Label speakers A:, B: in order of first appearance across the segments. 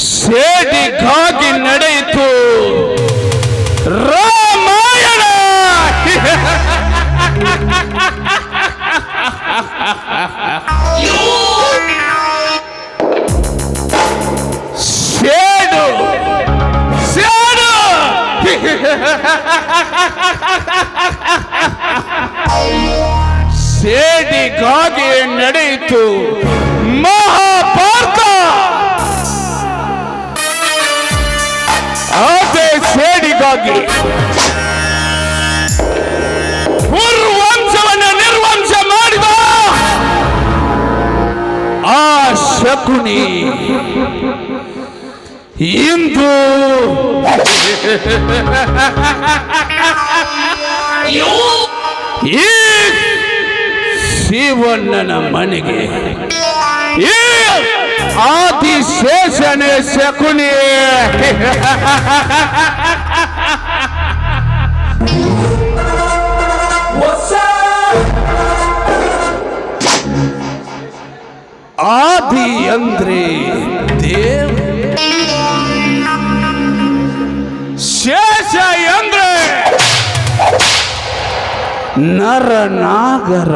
A: ಸೇಡಿಗಾಗಿ ನಡೆಯಿತು ರಾಮಾಯಣ. ಸೇಡು ಸೇಡು ಸೇಡಿಗಾಗಿ ನಡೆಯಿತು ಮಹಾಭಾರತ. ಅದೇ ಸೇಡಿಗಾಗಿ ಪೂರ್ವಂಶವನ್ನು ನಿರ್ವಂಶ ಮಾಡಿದ ಆ ಶಕುನಿ ಇಂದು ಈ ಶಿವಣ್ಣನ ಮನೆಗೆ ಈ ಆದಿಶೇಷನೇ ಶಕುನಿ ಆದಿ ಅಂದ್ರೆ ದೇವ್, ಶೇಷ ಅಂದ್ರೆ ನರನಾಗರ.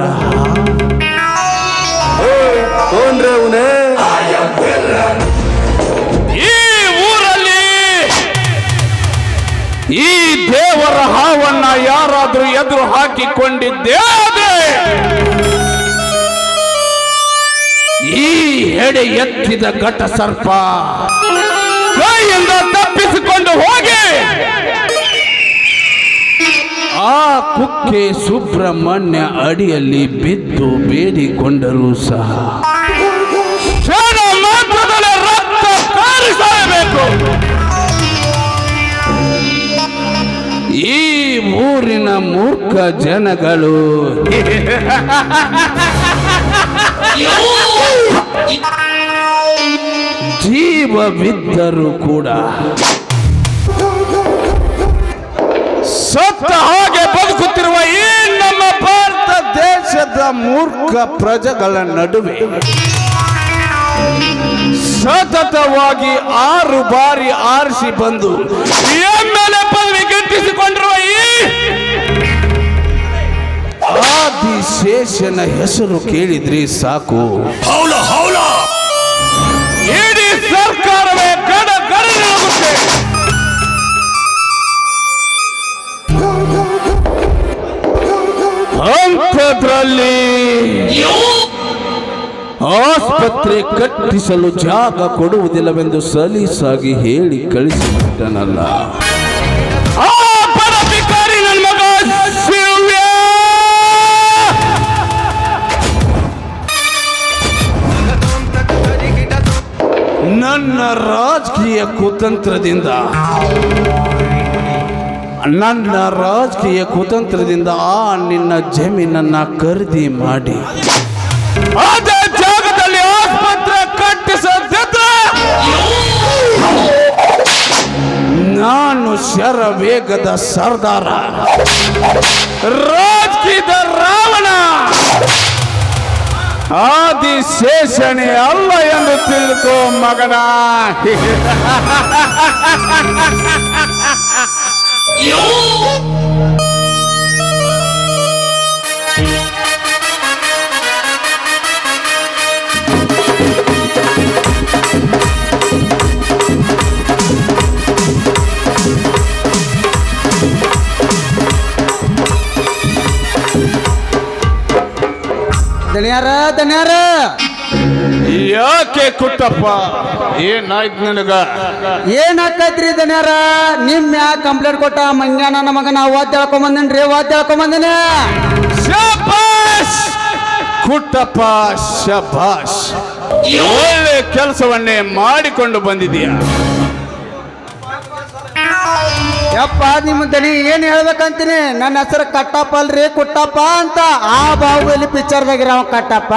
A: ಈ ಊರಲ್ಲಿ ಈ ದೇವರ ಹಾವನ್ನ ಯಾರಾದ್ರೂ ಎದುರು ಹಾಕಿಕೊಂಡಿದ್ದೇ ಆದ್ರೆ ಈ ಹೆಡೆ ಎತ್ತಿದ ಘಟ ಸರ್ಪ ಕೈಯಿಂದ ತಪ್ಪಿಸಿಕೊಂಡು ಹೋಗಿ ಆ ಕುಕ್ಕೆ ಸುಬ್ರಹ್ಮಣ್ಯ ಅಡಿಯಲ್ಲಿ ಬಿದ್ದು ಬೇಡಿಕೊಂಡರೂ ಸಹ ಕ್ಷಣ ಮಾತ್ರದಲ್ಲಿ ರಕ್ತ ಕಾರಿಸಬೇಕು. ಈ ಊರಿನ ಮೂರ್ಖ ಜನಗಳು ಜೀವವಿದ್ದರೂ ಕೂಡ ಸತ್ತ ಹಾಗೆ ಬದುಕುತ್ತಿರುವ ಈ ನಮ್ಮ ಭಾರತ ದೇಶದ ಮೂರ್ಖ ಪ್ರಜೆಗಳ ನಡುವೆ ಸತತವಾಗಿ 6 ಬಾರಿ ಆರಿಸಿ ಬಂದು ಎಂಎಲ್ಎ ಪದವಿ ಗಿಟ್ಟಿಸಿಕೊಂಡಿರುವ ಈ ಆದಿಶೇಷನ ಹೆಸರು ಕೇಳಿದ್ರಿ ಸಾಕು, ಇಡೀ ಸರ್ಕಾರವೇ ಗಡಗಡಲಾಗುತ್ತೆ. ಅಂಥದ್ರಲ್ಲಿ ಆಸ್ಪತ್ರೆ ಕಟ್ಟಿಸಲು ಜಾಗ ಕೊಡುವುದಿಲ್ಲವೆಂದು ಸಲೀಸಾಗಿ ಹೇಳಿ ಕಳಿಸಿಬಿಟ್ಟನಲ್ಲ ಆ ಪದಾಧಿಕಾರಿ ನನ್ನ ಮಗ ಶಿವ್ಯ. ನನ್ನ ರಾಜಕೀಯ ಕುತಂತ್ರದಿಂದ ಆ ನಿನ್ನ ಜಮೀನನ್ನ ಖರೀದಿ ಮಾಡಿ ಅದೇ ಜಾಗದಲ್ಲಿ ಆಸ್ಪತ್ರೆ ಕಟ್ಟಿಸದಿದ್ರೆ ನಾನು ಶರವೇಗದ ಸರ್ದಾರ, ರಾಜಕೀಯದ ರಾವಣ, ಆದಿಶೇಷಣೆ ಅಲ್ಲ ಎಂದು ತಿಳ್ಕೋ ಮಗನ.
B: ದಣ್ಯಾರ
A: ಯಾಕೆ ಕುಟ್ಟಪ್ಪ, ಏನಾಯ್ತು ನನಗ?
B: ಏನಾಕೈತ್ರಿ ದಣ್ಯಾರ? ನಿಮ್ ಯಾಕೆ ಕಂಪ್ಲೇಂಟ್ ಕೊಟ್ಟ ಮಂಗ್ಯ ನನ್ನ ಮಗನ ಓದ್ ಹೇಳ್ಕೊಂಬಂದೇನ್ರಿ, ಓದ್ ಹೇಳ್ಕೊಂಬಂದೇನೆ.
A: ಕುಟ್ಟಪ್ಪ ಶಭಾಷ್, ಒಳ್ಳೆ ಕೆಲಸವನ್ನೇ ಮಾಡಿಕೊಂಡು ಬಂದಿದೀಯ.
B: ಯಪ್ಪ ನಿಮ್ಮ ದನಿ ಏನ್ ಹೇಳ್ಬೇಕಂತೀನಿ. ನನ್ನ ಹೆಸರು ಕಟ್ಟಪ್ಪ ಅಲ್ರಿ ಕುಟ್ಟಪ್ಪ ಅಂತ. ಆ ಬಾಹುಬಲಿ ಪಿಕ್ಚರ್ದಾಗಿರವ ಕಟ್ಟಪ್ಪ,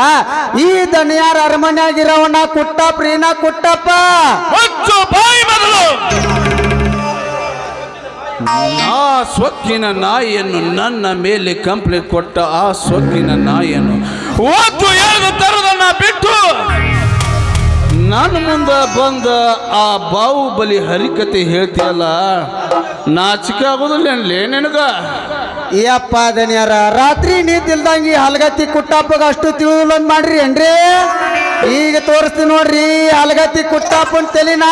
B: ಈ ದನಿಯಾರ ಅರಮನೆಯಾಗಿರವನ ಕುಟ್ಟಪ್ಪ ರೀ ನಾ ಕುಟ್ಟಪ್ಪ.
A: ಬಾಯಿ ಮೊದಲು ಆ ಸೊಕ್ಕಿನ ನಾಯಿಯನ್ನು ನನ್ನ ಮೇಲೆ ಕಂಪ್ಲೇಂಟ್ ಕೊಟ್ಟ ಆ ಸೊಕ್ಕಿನ ನಾಯಿಯನ್ನು ಒತ್ತು ಎಳೆದು ತರುವುದನ್ನ ಬಿಟ್ಟು ನನ್ನ ಮುಂದೆ ಬಂದ ಆ ಬಾಹುಬಲಿ ಹರಿಕತೆ ಹೇಳ್ತೀಯಲ್ಲ, ನಾಚಿಕೆ ಆಗೋದಿಲ್ಲ ನಿನಗ?
B: ಯಪ್ಪ ದನಿಯಾರ ರಾತ್ರಿ ನೀತಿಲ್ದಂಗಿ ಹಲಗತ್ತಿ ಕುಟ್ಟಪ್ಪಗ ಅಷ್ಟು ತಿಳಿದ್ ಮಾಡ್ರಿ ಏನ್ರಿ? ಈಗ ತೋರಿಸ್ತೀನಿ ನೋಡ್ರಿ ಹಲಗತ್ತಿ ಕುಟ್ಟಪ್ಪನ ತಲಿನ.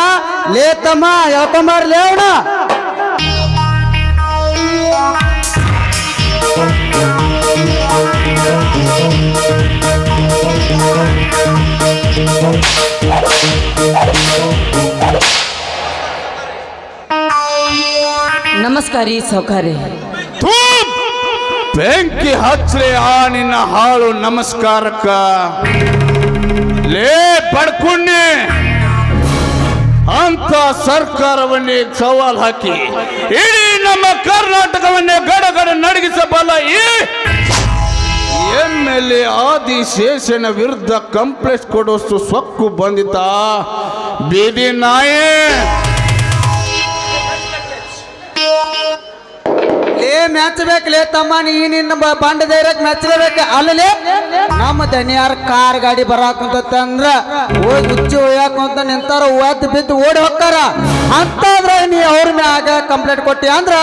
B: ಲೇ ತಮ್ಮ ಹೇಳ್ಕೊಂಬಾರ್ಲಿ ಅವನ.
C: ನಮಸ್ಕಾರ ರೀ ಸೌಕಾರಿ.
A: ಬೆಂಕಿ ಹಚ್ರೆ ಆ ನಿನ್ನ ಹಾಳು ನಮಸ್ಕಾರಕ್ಕ. ಲೇ ಪಡ್ಕೊಂಡೆ ಅಂತ ಸರ್ಕಾರವನ್ನೇ ಸವಾಲ್ ಹಾಕಿ ಇಡೀ ನಮ್ಮ ಕರ್ನಾಟಕವನ್ನೇ ಗಡಗಡ ನಡಗಿಸಬಲ್ಲ ಈ MLA ಆದಿಶೇಷನ ವಿರುದ್ಧ ಕಂಪ್ಲೇಂಟ್ ಕೊಡುವಷ್ಟು ಸೊಕ್ಕು ಬಂದಿತ ಬೀದಿ ನಾಯಿ.
B: ಮೆಚ್ಚಬೇಕಲೇ ತಮ್ಮ, ನೀ ನಿನ್ನ ಬಂಡ ಧೈರ್ಯಕ್ಕೆ ಮೆಚ್ಚಲೇಬೇಕು. ಅಲ್ಲಲೇ ನಮ್ಮ ದನಿಯಾರ ಕಾರ್ ಗಾಡಿ ಬರಾಕಂತಂದ್ರ ಹೋಗಿ ಹುಚ್ಚಿ ಒಯ್ಯಾಕಂತ ನಿಂತಾರ, ಒದ್ದು ಬಿದ್ದು ಓಡಿ ಹೋಗ್ತಾರ. ಅಂತಾದ್ರ ನೀ ಅವ್ರ ಮ್ಯಾಗ ಕಂಪ್ಲೇಂಟ್ ಕೊಟ್ಟಿ ಅಂದ್ರ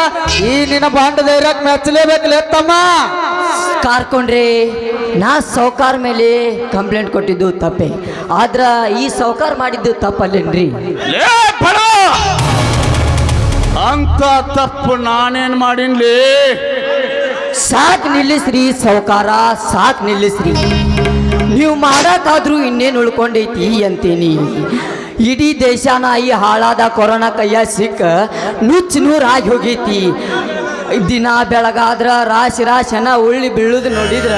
B: ಈ ನಿನ್ನ ಬಂಡ ಧೈರ್ಯಕ್ಕೆ ಮೆಚ್ಚಲೇಬೇಕಲೇ ತಮ್ಮ.
C: ಕಾರ್ಕೊಂಡ್ರಿ ನಾ ಸೌಕಾರ ಮೇಲೆ ಕಂಪ್ಲೇಂಟ್ ಕೊಟ್ಟಿದ್ದು ತಪ್ಪೆ, ಆದ್ರ ಈ ಸೌಕಾರ ಮಾಡಿದ್ದು ತಪ್ಪಲ್ಲೇನ್ರಿ?
A: ಅಂತ ತಪ್ಪು ನಾನೇನ್ ಮಾಡಿನ್ಲಿ?
C: ಸಾಕ್ ನಿಲ್ಲಿಸ್ರಿ ಸೌಕಾರ, ಸಾಕ್ ನಿಲ್ಲಿಸ್ರಿ. ನೀವು ಮಾಡಕ್ಕಾದ್ರೂ ಇನ್ನೇನು ಉಳ್ಕೊಂಡೈತಿ ಅಂತೀನಿ. ಇಡೀ ದೇಶನ ಈ ಹಾಳಾದ ಕೊರೋನಾ ಕೈಯ ಸಿಕ್ಕ ನುಚ್ಚು ನೂರಾಗಿ ಹೋಗೈತಿ. ದಿನ ಬೆಳಗಾದ್ರ ರಾಶಿನ ಉಳ್ಳಿ ಬೀಳುದು ನೋಡಿದ್ರ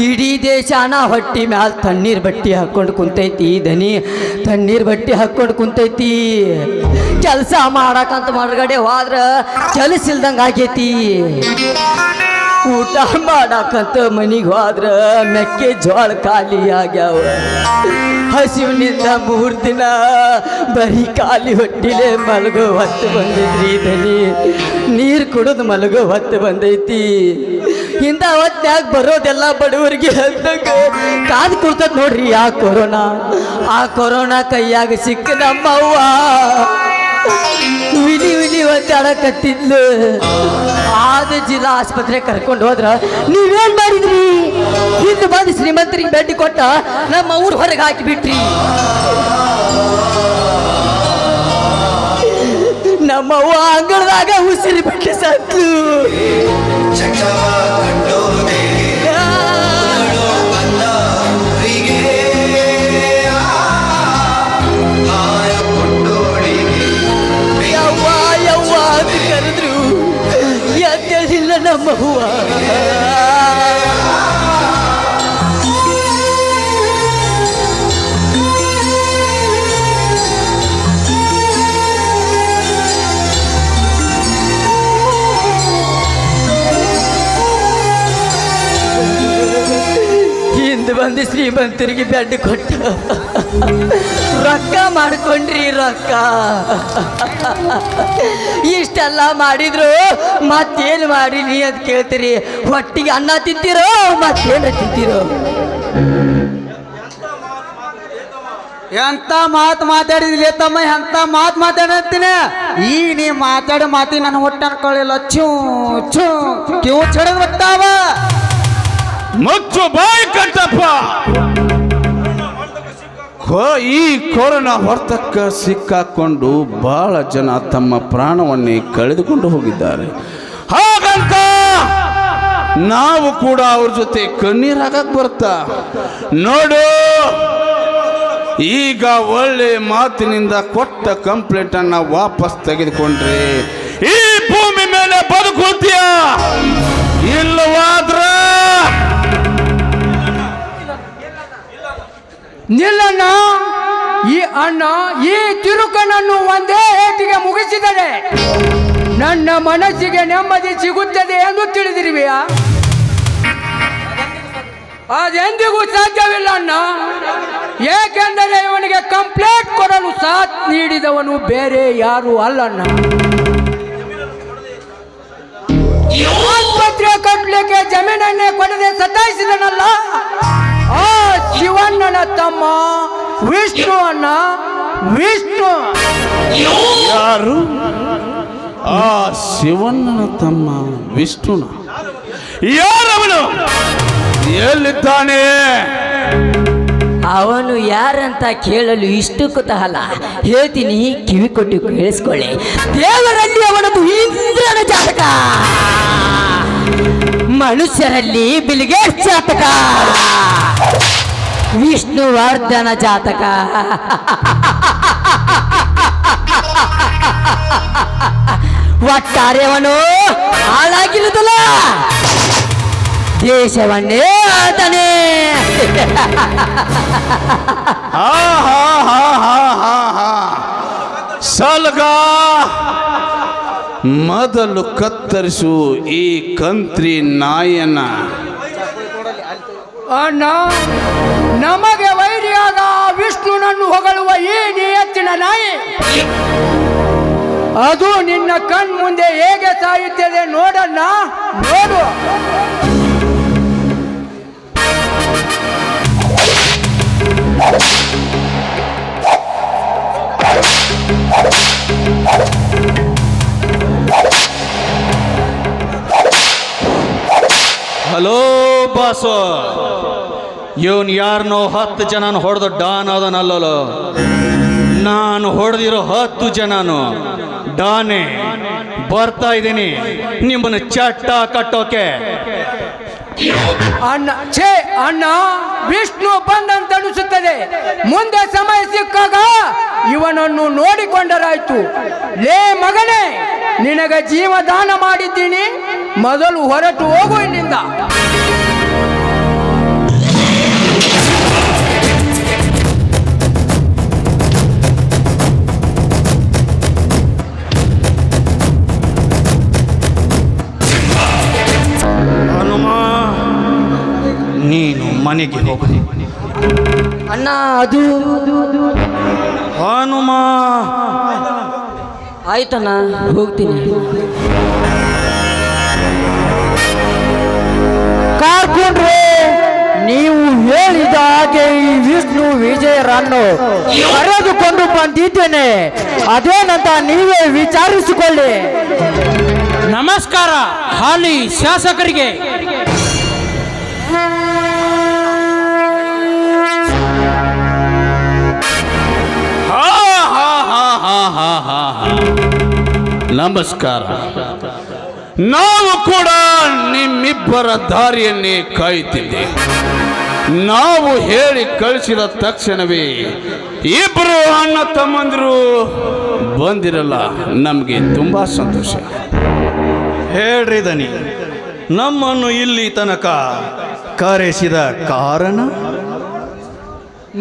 C: ಇಡೀ ದೇಶನ ಹೊಟ್ಟಿ ಮ್ಯಾಲ ತಣ್ಣೀರ್ ಬಟ್ಟಿ ಹಾಕೊಂಡು ಕುಂತೈತಿ. ದನಿ ತಣ್ಣೀರ್ ಬಟ್ಟಿ ಹಾಕೊಂಡು ಕುಂತೈತಿ. ಕೆಲಸ ಮಾಡಕಂತ ಹೊರಗಡೆ ಹೋದ್ರ ಕೆಲಸ ಇಲ್ದಂಗ ಆಗೈತಿ. ಊಟ ಮಾಡಕಂತ ಮನಿಗೆ ಹೋದ್ರ ಮೆಕ್ಕೆ ಜೋಳ ಖಾಲಿ ಆಗ್ಯಾವ. ಹಸಿವಿನಿಂದ 3 ದಿನ ಬರೀ ಖಾಲಿ ಹೊಟ್ಟಿಲೆ ಮಲಗೋ ಹೊತ್ತು ಬಂದಿದ್ರಿ ದನಿ. ನೀರು ಕುಡಿದು ಮಲಗೋ ಹೊತ್ತು ಬಂದೈತಿ. ಇಂಥ ಹೊತ್ನ್ಯಾಗ ಬರೋದೆಲ್ಲ ಬಡವರಿಗೆ ಹೇಳ್ದಂಗ ಕಾದು ಕೊಡ್ತದ ನೋಡ್ರಿ ಆ ಕೊರೋನಾ. ಆ ಕೊರೋನಾ ಕೈಯಾಗ ಸಿಕ್ಕ ನಮ್ಮವ್ವ ವಿಲಿ ಒದ್ದಾಡಕತ್ತಿದ್ಲು. ಆದ ಜಿಲ್ಲಾ ಆಸ್ಪತ್ರೆ ಕರ್ಕೊಂಡು ಹೋದ್ರ ನೀವೇನ್ ಮಾಡಿದ್ರಿ? ಇನ್ನು ಬಂದು ಶ್ರೀಮಂತರಿಗೆ ಭೇಟಿ ಕೊಟ್ಟ ನಮ್ಮ ಊರ್ ಹೊರಗೆ ಹಾಕಿಬಿಟ್ರಿ. ನಮ್ಮವ್ವ ಅಂಗಳದಾಗ ಉಸಿರಿ ಬಿಟ್ಟು ಸತ್ತು. ಯವ್ವ ಅಂತ ಕರೆದ್ರು ಎದ್ದೇಳಿಲ್ಲ ನಮ್ಮವ್ವ. ಹಿಂದೆ ಬಂದು ಶ್ರೀಮಂತರಿಗೆ ಬೆಡ್ ಕೊಟ್ಟ ರೊಕ್ಕ ಮಾಡ್ಕೊಂಡ್ರಿ ರೊಕ್ಕ. ಇಷ್ಟೆಲ್ಲ ಮಾಡಿದ್ರು ಮತ್ತೇನು ಮಾಡಿರಿ ಅಂತ ಕೇಳ್ತೀರಿ. ಹೊಟ್ಟಿಗೆ ಅನ್ನ ತಿಂತೀರೋ ಮತ್ತೇನು ತಿಂತೀರೋ?
B: ಎಂತ ಮಾತು ಮಾತಾಡಿದ್ಲಿ ತಮ್ಮ, ಎಂತ ಮಾತು ಮಾತಾಡತ್ತೀನಿ. ಈ ನೀ ಮಾತಾಡೋ ಮಾತಿ ನನ್ನ ಹೊಟ್ಟೆ ಅನ್ಕೊಳ್ಳಿಲ್ಲ. ಚೂ ಚೂ ಕಿವು ಚಡದ್ ಬರ್ತಾವ.
A: ಮುಚ್ಚು ಬಾಯಿ ಕಟ್ಟಪ್ಪ. ಈ ಕೊರೋನಾ ಹೊರತಕ್ಕ ಸಿಕ್ಕಾಕೊಂಡು ಬಹಳ ಜನ ತಮ್ಮ ಪ್ರಾಣವನ್ನೇ ಕಳೆದುಕೊಂಡು ಹೋಗಿದ್ದಾರೆ. ಹಾಗಂತ ನಾವು ಕೂಡ ಅವ್ರ ಜೊತೆ ಕಣ್ಣೀರಾಗಕ್ ಬರ್ತಾ ನೋಡು. ಈಗ ಒಳ್ಳೆ ಮಾತಿನಿಂದ ಕೊಟ್ಟ ಕಂಪ್ಲೇಂಟ್ ಅನ್ನ ವಾಪಸ್ ತೆಗೆದುಕೊಂಡ್ರೆ ಈ ಭೂಮಿ ಮೇಲೆ ಬದುಕುತ್ತೀಯ, ಇಲ್ಲವಾದ್ರ
D: ನಿಲ್ಲಣ್ಣ. ಈ ಅಣ್ಣ ಈ ತಿರುಕನನ್ನು ಒಂದೇ ಏಟಿಗೆ ಮುಗಿಸಿದರೆ ನನ್ನ ಮನಸ್ಸಿಗೆ ನೆಮ್ಮದಿ ಸಿಗುತ್ತದೆ ಎಂದು ತಿಳಿದಿರುವೆಯಾ? ಅದೆಂದಿಗೂ ಸಾಧ್ಯವಿಲ್ಲ ಅಣ್ಣ. ಏಕೆಂದರೆ ಇವನಿಗೆ ಕಂಪ್ಲೇಂಟ್ ಕೊಡಲು ಸಾಥ್ ನೀಡಿದವನು ಬೇರೆ ಯಾರು ಅಲ್ಲಣ್ಣ. ಆಸ್ಪತ್ರೆ ಕಟ್ಟಲಿಕ್ಕೆ ಜಮೀನನ್ನೇ ಕೊಡದೆ ಸತಾಯಿಸಿದನಲ್ಲ, ಆ ಶಿವಣ್ಣನ ತಮ್ಮ ವಿಷ್ಣು ಅಣ್ಣ, ವಿಷ್ಣು.
A: ಯಾರು? ಆ ಶಿವಣ್ಣನ ತಮ್ಮ ವಿಷ್ಣುನ? ಯಾರವನು? ಎಲ್ಲಿದ್ದಾನೆ?
C: ಅವನು ಯಾರಂತ ಕೇಳಲು ಇಷ್ಟು ಕುತೂಹಲ. ಹೇಳ್ತೀನಿ, ಕಿವಿ ಕೊಟ್ಟು ಕೇಳಿಸ್ಕೊಳ್ಳಿ. ದೇವರಲ್ಲಿ ಅವನದು ಇಂದ್ರನ ಜಾತಕ, ಮನುಷ್ಯರಲ್ಲಿ ಬಿಲ್ಗೇಟ್ಸ್ ಜಾತಕ, ವಿಷ್ಣುವರ್ಧನ ಜಾತಕ. ಒಟ್ಟಾರೆ ಅವನು ಹಾಳಾಗಿರುತ್ತಲ್ಲ, ದೇಶವನ್ನೇ ಆಳ್ತಾನೆ.
A: ಸಲ್ಗ, ಮೊದಲು ಕತ್ತರಿಸು ಈ ಕಂತ್ರಿ ನಾಯನ.
D: ಅಣ್ಣ, ನಮಗೆ ವೈರಿಯಾದ ವಿಷ್ಣುನನ್ನು ಹೊಗಳುವ ಈ ನಿಯತ್ತಿನ ನಾಯಿ, ಅದು ನಿನ್ನ ಕಣ್ಮುಂದೆ ಹೇಗೆ ಸಾಯುತ್ತದೆ ನೋಡಣ್ಣ, ನೋಡು.
E: ಹಲೋ ಬಾಸು, ಇವನ್ ಯಾರನ್ನೋ 10 ಜನನ ಹೊಡೆದು ಡಾನ್ ಅದನಲ್ಲೋ. ನಾನು ಹೊಡೆದಿರೋ 10 ಜನನು ಡಾನೆ. ಬರ್ತಾ ಇದ್ದೀನಿ ನಿಮ್ಮನ್ನು ಚಟ್ಟ ಕಟ್ಟೋಕೆ.
D: ಅಣ್ಣ, ಛೇ ಅಣ್ಣ, ವಿಷ್ಣು ಬಂದಂತ ಅನಿಸುತ್ತದೆ. ಮುಂದೆ ಸಮಯ ಸಿಕ್ಕಾಗ ಇವನನ್ನು ನೋಡಿಕೊಂಡರಾಯ್ತು. ಲೇ ಮಗನೇ, ನಿನಗೆ ಜೀವದಾನ ಮಾಡಿದ್ದೀನಿ, ಮೊದಲು ಹೊರಟು ಹೋಗು ಇಲ್ಲಿಂದ.
E: ನೀನು ಮನೆಗೆ ಹೋಗು
C: ಅಣ್ಣ. ಅದು
E: ಹನುಮ.
C: ಆಯ್ತಣ್ಣ, ಹೋಗ್ತೀನಿ. ಕಾರ್ಕೊಂಡ್ರೆ ನೀವು ಹೇಳಿದ ಹಾಗೆ ಈ ವಿಷ್ಣು ವಿಜಯರನ್ನು ಕರೆದುಕೊಂಡು ಬಂದಿದ್ದೇನೆ. ಅದೇನಂತ ನೀವೇ ವಿಚಾರಿಸಿಕೊಳ್ಳಿ.
D: ನಮಸ್ಕಾರ ಹಾಲಿ ಶಾಸಕರಿಗೆ.
A: ನಮಸ್ಕಾರ. ನಾವು ಕೂಡ ನಿಮ್ಮಿಬ್ಬರ ದಾರಿಯನ್ನೇ ಕಾಯುತ್ತಿದ್ದೆ. ನಾವು ಹೇಳಿ ಕಳಿಸಿದ ತಕ್ಷಣವೇ ಇಬ್ಬರು ಅಣ್ಣ ತಮ್ಮಂದಿರು ಬಂದಿರಲ್ಲ, ನಮಗೆ ತುಂಬಾ ಸಂತೋಷ.
E: ಹೇಳ್ರಿ ದನಿ, ನಮ್ಮನ್ನು ಇಲ್ಲಿ ತನಕ ಕರೆಸಿದ ಕಾರಣ?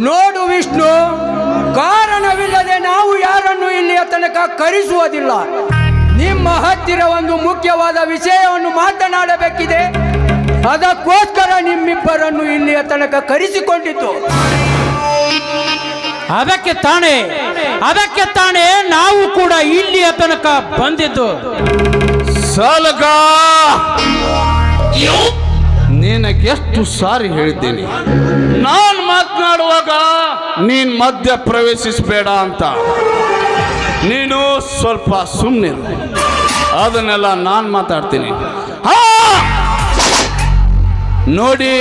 D: ನೋಡು ವಿಷ್ಣು, ಕಾರಣವಿಲ್ಲದೆ ನಾವು ಯಾರನ್ನು ಇಲ್ಲಿಯ ತನಕ ಕರೆಸುವುದಿಲ್ಲ. ನಿಮ್ಮ ಹತ್ತಿರ ಒಂದು ಮುಖ್ಯವಾದ ವಿಷಯವನ್ನು ಮಾತನಾಡಬೇಕಿದೆ. ಅದಕ್ಕೋಸ್ಕರ ನಿಮ್ಮಿಬ್ಬರನ್ನು ಇಲ್ಲಿಯ ತನಕ ಕರೆಸಿಕೊಂಡಿದ್ದು.
F: ಅದಕ್ಕೆ ತಾನೇ ನಾವು ಕೂಡ ಇಲ್ಲಿಯ ತನಕ ಬಂದಿದ್ದು.
A: ಸಲಗ, ನಿನಗೆಷ್ಟು ಸಾರಿ ಹೇಳಿದ್ದೀನಿ ನಾನು ಮಾತನಾಡುವಾಗ ನೀನ್ ಮಧ್ಯ ಪ್ರವೇಶಿಸಬೇಡ ಅಂತ. ನೀನು ಸ್ವಲ್ಪ ಸುಮ್ಮನಿರು, ಅದನ್ನೆಲ್ಲ ನಾನು ಮಾತಾಡ್ತೀನಿ. ನೋಡಿ,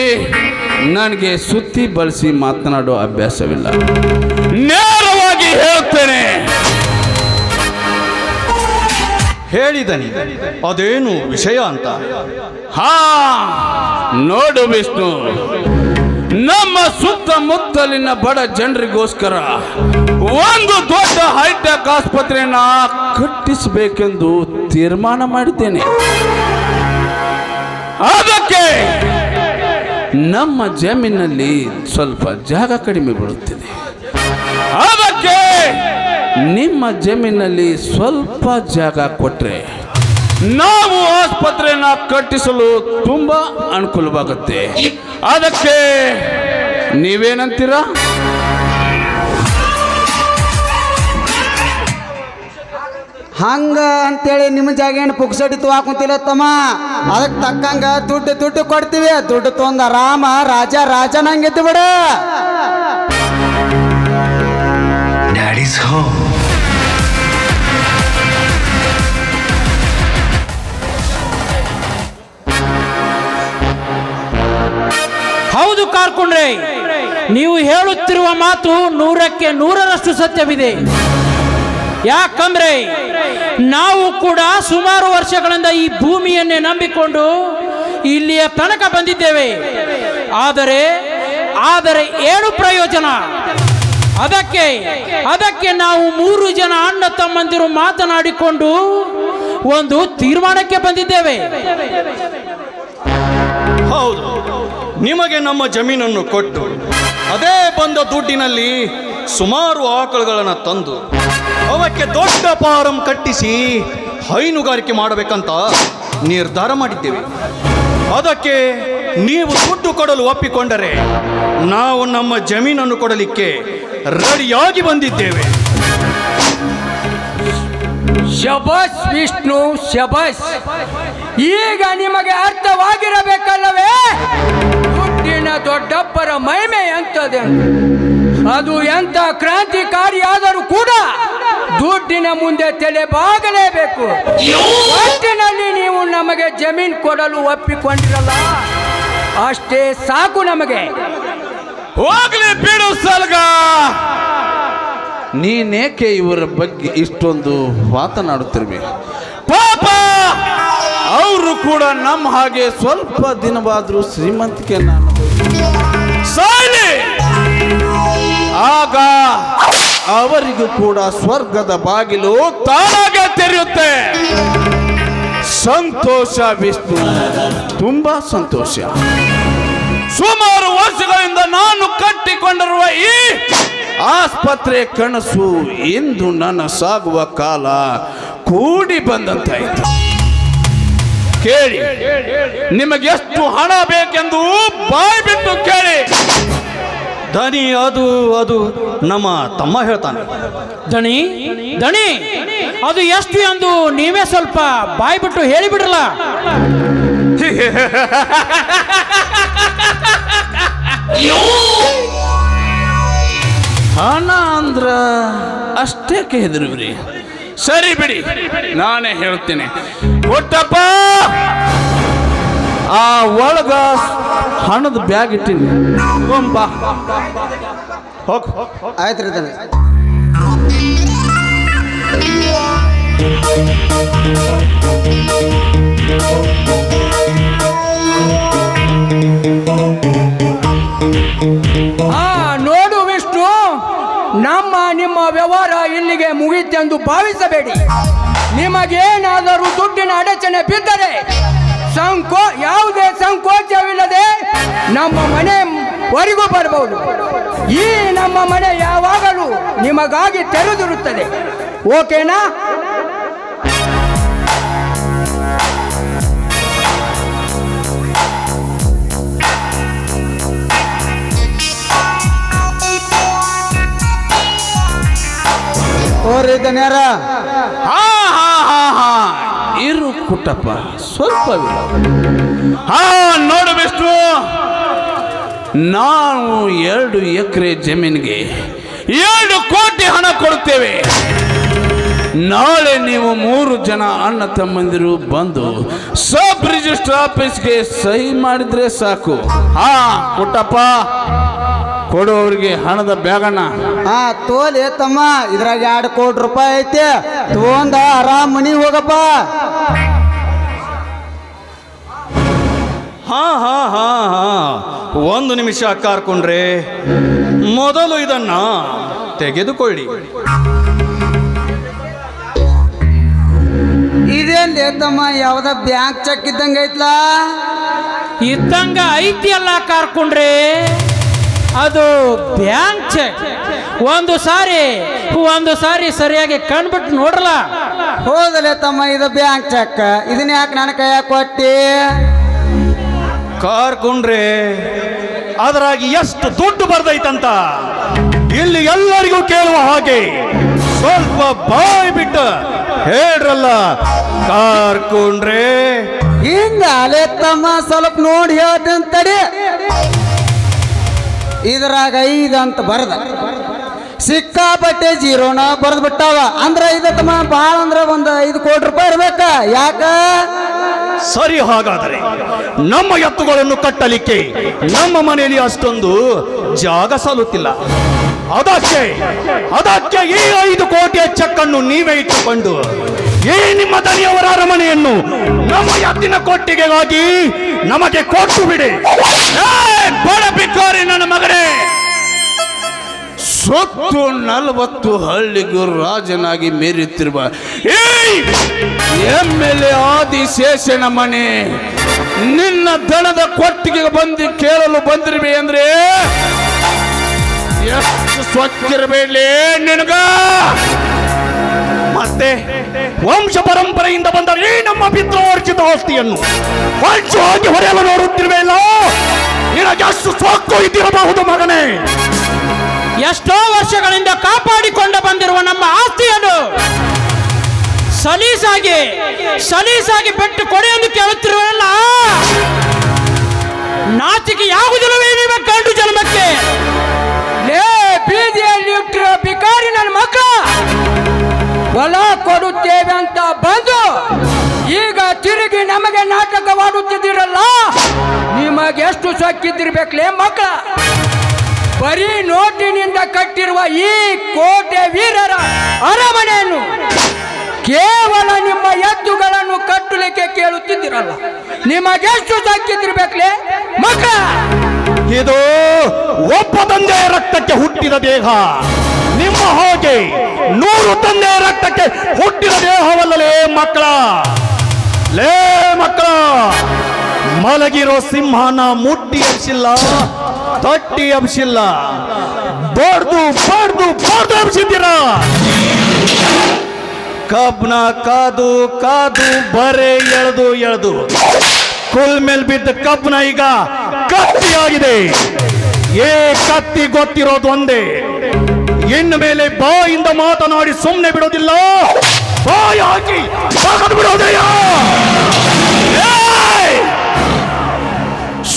A: ನನಗೆ ಸುತ್ತಿ ಬಳಸಿ ಮಾತನಾಡೋ ಅಭ್ಯಾಸವಿಲ್ಲ, ನೇರವಾಗಿ ಹೇಳ್ತೇನೆ.
E: ಹೇಳಿದನಿ, ಅದೇನು ವಿಷಯ ಅಂತ?
A: ನೋಡು ವಿಷ್ಣು, ನಮ್ಮ ಸುತ್ತಮುತ್ತಲಿನ ಬಡ ಜನರಿಗೋಸ್ಕರ ಒಂದು ದೊಡ್ಡ ಹೈಟೆಕ್ ಆಸ್ಪತ್ರೆಯನ್ನ ಕಟ್ಟಿಸಬೇಕೆಂದು ತೀರ್ಮಾನ ಮಾಡಿದ್ದೇನೆ. ಅದಕ್ಕೆ ನಮ್ಮ ಜಮೀನಲ್ಲಿ ಸ್ವಲ್ಪ ಜಾಗ ಕಡಿಮೆ ಬೀಳುತ್ತಿದೆ. ಅದಕ್ಕೆ ನಿಮ್ಮ ಜಮೀನಲ್ಲಿ ಸ್ವಲ್ಪ ಜಾಗ ಕೊಟ್ಟರೆ ನಾವು ಆಸ್ಪತ್ರೆಯನ್ನ ಕಟ್ಟಿಸಲು ತುಂಬಾ ಅನುಕೂಲವಾಗುತ್ತೆ. ಅದಕ್ಕೆ ನೀವೇನಂತೀರಾ?
B: ಹಂಗ ಅಂತೇಳಿ ನಿಮ್ಮ ಜಾಗ ಏನು ಪುಕ್ಸಡಿ ಹಾಕೊಂತಿಲ್ಲ ತಮ್ಮ. ಅದಕ್ಕೆ ತಕ್ಕಂಗ ದುಡ್ಡು ಕೊಡ್ತೀವಿ. ದುಡ್ಡು ತೊಂದ ರಾಮ ರಾಜ ನಂಗೆದ್ದು ಬಿಡ.
F: ಹೌದು ಕಾರ್ಕೊಂಡ್ರೆ, ನೀವು ಹೇಳುತ್ತಿರುವ ಮಾತು 100ಕ್ಕೆ 100ರಷ್ಟು ಸತ್ಯವಿದೆ. ಯಾಕಂದ್ರೆ ನಾವು ಕೂಡ ಸುಮಾರು ವರ್ಷಗಳಿಂದ ಈ ಭೂಮಿಯನ್ನೇ ನಂಬಿಕೊಂಡು ಇಲ್ಲಿಯ ತನಕ ಬಂದಿದ್ದೇವೆ. ಆದರೆ ಏನು ಪ್ರಯೋಜನ? ಅದಕ್ಕೆ ನಾವು 3 ಜನ ಅಣ್ಣ ತಮ್ಮಂದಿರು ಮಾತನಾಡಿಕೊಂಡು ಒಂದು ತೀರ್ಮಾನಕ್ಕೆ ಬಂದಿದ್ದೇವೆ.
E: ಹೌದು, ನಿಮಗೆ ನಮ್ಮ ಜಮೀನನ್ನು ಕೊಟ್ಟು ಅದೇ ಬಂದ ದುಡ್ಡಿನಲ್ಲಿ ಸುಮಾರು ಆಕಳುಗಳನ್ನು ತಂದು ಅವಕ್ಕೆ ದೊಡ್ಡ ಫಾರಂ ಕಟ್ಟಿಸಿ ಹೈನುಗಾರಿಕೆ ಮಾಡಬೇಕಂತ ನಿರ್ಧಾರ ಮಾಡಿದ್ದೇವೆ. ಅದಕ್ಕೆ ನೀವು ದುಡ್ಡು ಕೊಡಲು ಒಪ್ಪಿಕೊಂಡರೆ ನಾವು ನಮ್ಮ ಜಮೀನನ್ನು ಕೊಡಲಿಕ್ಕೆ ರೆಡಿಯಾಗಿ ಬಂದಿದ್ದೇವೆ.
D: ಶಬಾಷ್ ವಿಷ್ಣು, ಶಬಾಷ್. ಈಗ ನಿಮಗೆ ಅರ್ಥವಾಗಿರಬೇಕಲ್ಲವೇ ದುಡ್ಡಿನ ದೊಡ್ಡಪ್ಪರ ಮಹಿಮೆ ಎಂತದೆ. ಅದು ಎಂತ ಕ್ರಾಂತಿಕಾರಿಯಾದರೂ ಕೂಡ ದುಡ್ಡಿನ ಮುಂದೆ ತಲೆ ಬಾಗಲೇಬೇಕು. ಒಟ್ಟಿನಲ್ಲಿ ನೀವು ನಮಗೆ ಜಮೀನು ಕೊಡಲು ಒಪ್ಪಿಕೊಂಡಿರಲ್ಲ, ಅಷ್ಟೇ ಸಾಕು ನಮಗೆ.
A: ಹೋಗ್ಲಿ ಬಿಡು ಸಲ್ಗ. ನೀನೇಕೆ ಇವರ ಬಗ್ಗೆ ಇಷ್ಟೊಂದು ಮಾತನಾಡುತ್ತಿರ್ವಿ? ಪಾಪ ಅವರು ಕೂಡ ನಮ್ಮ ಹಾಗೆ ಸ್ವಲ್ಪ ದಿನವಾದರೂ ಶ್ರೀಮಂತಿಕೆ ಸಾಯ್ಲಿ. ಆಗ ಅವರಿಗೂ ಕೂಡ ಸ್ವರ್ಗದ ಬಾಗಿಲು ತಾನಾಗೆ ತೆರೆಯುತ್ತೆ. ಸಂತೋಷ ವಿಷ್ಣು, ತುಂಬಾ ಸಂತೋಷ. ಸುಮಾರು ವರ್ಷಗಳಿಂದ ನಾನು ಕಟ್ಟಿಕೊಂಡಿರುವ ಈ ಆಸ್ಪತ್ರೆ ಕನಸು ಇಂದು ನನ್ನ ಸಾಗುವ ಕಾಲ ಕೂಡಿ ಬಂದಂತಾಯಿತು. ಕೇಳಿ, ನಿಮಗೆಷ್ಟು ಹಣ ಬೇಕೆಂದು ಬಾಯಿ ಬಿಟ್ಟು ಕೇಳಿ.
E: ದನಿ ಅದು ನಮ್ಮ ತಮ್ಮ ಹೇಳ್ತಾನೆ.
F: ದಣಿ ಅದು ಎಷ್ಟು ಎಂದು ನೀವೇ ಸ್ವಲ್ಪ ಬಾಯಿ ಬಿಟ್ಟು ಹೇಳಿಬಿಡ್ರಲ್ಲ.
A: ಹಣ ಅಂದ್ರ ಅಷ್ಟೇಕೆ ಹೆದರುವ್ರಿ? ಸರಿ ಬಿಡಿ, ನಾನೇ ಹೇಳ್ತೇನೆ. ಕೊಟ್ಟಪ್ಪ, ಆ ಒಳಗ ಹಣದ ಬ್ಯಾಗ್ ಇಟ್ಟಿನಿ, ಬಾ.
B: ಆಯ್ತು ರೀ ತಾನೆ.
D: ನೋಡು ವಿಷ್ಣು, ನಿಮ್ಮ ವ್ಯವಹಾರ ಇಲ್ಲಿಗೆ ಮುಗಿತೆಂದು ಭಾವಿಸಬೇಡಿ. ನಿಮಗೇನಾದರೂ ದುಡ್ಡಿನ ಅಡಚಣೆ ಬಿದ್ದರೆ ಯಾವುದೇ ಸಂಕೋಚವಿಲ್ಲದೆ ನಮ್ಮ ಮನೆವರೆಗೂ ಬರಬಹುದು. ಈ ನಮ್ಮ ಮನೆ ಯಾವಾಗಲೂ ನಿಮಗಾಗಿ ತೆರೆದಿರುತ್ತದೆ. ಓಕೆನಾ?
B: ಓರಿ ದನ್ಯಾರ,
A: ಇರು ಕುಟ್ಟಪ್ಪ, ಸ್ವಲ್ಪ ನೋಡು ವಿಷ್ಣು, ನಾವು 2 ಎಕರೆ ಜಮೀನಿಗೆ 2 ಕೋಟಿ ಹಣ ಕೊಡುತ್ತೇವೆ. ನಾಳೆ ನೀವು 3 ಜನ ಅಣ್ಣ ತಮ್ಮಂದಿರು ಬಂದು ಸಬ್ ರಿಜಿಸ್ಟರ್ ಆಫೀಸ್ಗೆ ಸಹಿ ಮಾಡಿದ್ರೆ ಸಾಕು. ಕುಟ್ಟಪ್ಪ, ಕೊಡು ಅವ್ರಿಗೆ ಹಣದ ಬ್ಯಾಗಣ್ಣ.
B: ತೋಲಿ ತಮ್ಮ, ಇದ್ರಾಗ 2 ಕೋಟಿ ರೂಪಾಯಿ ಐತೆ, ತಗೊಂಡ ಆರಾಮ್ ಮನಿ ಹೋಗಪ್ಪ.
E: ಹಾ, ಒಂದು ನಿಮಿಷ ಕಾರ್ಕೊಂಡ್ರೆ, ಮೊದಲು ಇದನ್ನ ತೆಗೆದುಕೊಳ್ಳಿ.
B: ಇದೇನ್ ತಮ್ಮ, ಯಾವ್ದ ಬ್ಯಾಂಕ್ ಚೆಕ್ ಇದ್ದಂಗ ಐತ್ಲಾ?
F: ಇದ್ದಂಗ ಐತಿ ಅಲ್ಲ ಕಾರ್ಕೊಂಡ್ರೆ ಅದು ಬ್ಯಾಂಕ್ ಚೆಕ್. ಒಂದು ಸಾರಿ ಸರಿಯಾಗಿ ಕಂಡ್ಬಿಟ್ಟು ನೋಡ್ರಲ್ಲ.
B: ಹೋದಲೆ ತಮ್ಮ, ಇದು ಬ್ಯಾಂಕ್ ಚೆಕ್. ಇದನ್ನ ಯಾಕೆ ನನ್ನ ಕೈಯಾಗ ಕೊಟ್ಟಿ?
E: ಕಾರ್ಕೊಂಡ್ರೆ ಅದರಾಗಿ ಎಷ್ಟು ದುಡ್ಡು ಬರ್ದೈತಂತ ಇಲ್ಲಿ ಎಲ್ಲರಿಗೂ ಕೇಳುವ ಹಾಗೆ ಸ್ವಲ್ಪ ಬಾಯ್ ಬಿಟ್ಟು ಹೇಳ್ರಲ್ಲ ಕಾರ್ಕೊಂಡ್ರೆ.
B: ಹಿಂಗ ಅಲೆ ತಮ್ಮ, ಸ್ವಲ್ಪ ನೋಡಿ ಹೇಳ್ತೀನಿ ತಡಿ. ಇದ್ರಾಗ 5 ಅಂತ ಬರ್ದ, ಸಿಕ್ಕಾಪಟ್ಟೆ ಜೀರೋನ ಬರ್ದ್ ಬಿಟ್ಟಾವ. ಅಂದ್ರೆ ಇದು ತಮ್ಮ ಭಾಳ ಅಂದ್ರೆ ಒಂದು 5 ಕೋಟಿ ರೂಪಾಯಿ ಇರ್ಬೇಕ. ಯಾಕ?
E: ಸರಿ, ಹಾಗಾದರೆ ನಮ್ಮ ಎತ್ತುಗಳನ್ನು ಕಟ್ಟಲಿಕ್ಕೆ ನಮ್ಮ ಮನೆಯಲ್ಲಿ ಅಷ್ಟೊಂದು ಜಾಗ ಸಾಲುತ್ತಿಲ್ಲ. ಅದಕ್ಕೆ ಈ 5 ಕೋಟಿಯ ಚೆಕ್ ಅನ್ನು ನೀವೇ ಇಟ್ಟುಕೊಂಡು ಈ ನಿಮ್ಮ ದನಿಯವರ ಅರಮನೆಯನ್ನು ನಮ್ಮ ಎತ್ತಿನ ಕೊಟ್ಟಿಗೆಗಾಗಿ ನಮಗೆ ಕೊಟ್ಟು ಬಿಡಿ.
A: ಬಡ ಬಿಕಾರಿ ನನ್ನ ಮಗನೇ, ಸೊತ್ತು 40 ಹಳ್ಳಿಗೂ ರಾಜನಾಗಿ ಮೇರುತ್ತಿರುವ MLA ಆದಿಶೇಷನ ಮನೆ ನಿನ್ನ ದಣದ ಕೊಟ್ಟಿಗೆ ಬಂದು ಕೇಳಲು ಬಂದಿರ್ಬೇ ಅಂದ್ರೆ ಎಷ್ಟು ಸ್ವಚ್ಛಿರಬೇಡ್ಲಿ ನಿನಗ.
E: ಮತ್ತೆ ವಂಶ ಪರಂಪರೆಯಿಂದ ಬಂದ ಈ ನಮ್ಮ ಪಿತ್ರಾರ್ಜಿತ ಆಸ್ತಿಯನ್ನು ವಂಶವಾಗಿ ಹೊರೆಯಲು ನೋಡುತ್ತಿರುವೆಲ್ಲ. ನಿನಗೆ ಅಷ್ಟು ಸೊಕ್ಕು ಇದ್ದಿರಬಹುದು ಮಗನೇ.
F: ಎಷ್ಟೋ ವರ್ಷಗಳಿಂದ ಕಾಪಾಡಿಕೊಂಡು ಬಂದಿರುವ ನಮ್ಮ ಆಸ್ತಿಯನ್ನು ಸಲೀಸಾಗಿ ಬಿಟ್ಟು ಕೊಡಿ ಎಂದು ಕೇಳುತ್ತಿರುವಲ್ಲ. ನಾಚಿಕೆ ಯಾವುದಿಲ್ಲವೇ ನಿಮ್ಮ ಗಂಡು ಜನ್ಮಕ್ಕೆ?
D: ಲೇ ಬೀದಿಯಲ್ಲಿ ಇಟ್ಟಿರೋ ಬಿಕಾರಿ ನನ್ನ ಮಕ್ಕಳ, ಹೊಲ ಕೊಡುತ್ತೇವೆ ಅಂತ ಬಂದು ಈಗ ತಿರುಗಿ ನಮಗೆ ನಾಟಕವಾಡುತ್ತಿದ್ದೀರಲ್ಲ. ನಿಮಗೆ ಎಷ್ಟು ಸೊಕ್ಕಿದ್ದಿರ್ಬೇಕಲೇ ಮಕ್ಕಳ? ಬರೀ ನೋಟಿನಿಂದ ಕಟ್ಟಿರುವ ಈ ಕೋಟೆ ವೀರರ ಅರಮನೆಯನ್ನು ಕೇವಲ ನಿಮ್ಮ ಎತ್ತುಗಳನ್ನು ಕಟ್ಟಲಿಕ್ಕೆ ಕೇಳುತ್ತಿದ್ದೀರಲ್ಲ. ನಿಮಗೆಷ್ಟು ಸೊಕ್ಕಿದ್ದಿರ್ಬೇಕಲೇ ಮಕ್ಕಳ?
E: ಇದು ಒಬ್ಬ ತಂದೆಯ ರಕ್ತಕ್ಕೆ ಹುಟ್ಟಿದ ದೇಹ. ನಿಮ್ಮ ಹಾಗೆ 100 ತಂದೆಯ ರಕ್ತಕ್ಕೆ ಹುಟ್ಟಿದ ದೇಹವಲ್ಲಲೇ ಮಕ್ಕಳ. ಮಲಗಿರೋ ಸಿಂಹನ ಮುಟ್ಟಿ ಎಬ್ಸಿಲ್ಲ, ತಟ್ಟಿ ಎಬ್ಸಿಲ್ಲ, ಬಡ್ದು ಎಬ್ಸಿದ್ದೀರ. ಕಬ್ನ ಕಾದು ಬರೆ ಎಳೆದು ಕುಲ್ ಮೇಲ್ ಬಿದ್ದ ಕಬ್ನ ಈಗ ಕತ್ತಿಯಾಗಿದೆ. ಏ ಕತ್ತಿ ಗೊತ್ತಿರೋದು ಒಂದೇ, ಇನ್ನು ಮೇಲೆ ಬಾಯಿಂದ ಮಾತನಾಡಿ ಸುಮ್ಮನೆ ಬಿಡೋದಿಲ್ಲ, ಬಾಯಿ ಹಾಕಿ ಬಗದು ಬಿಡೋದಯ್ಯ.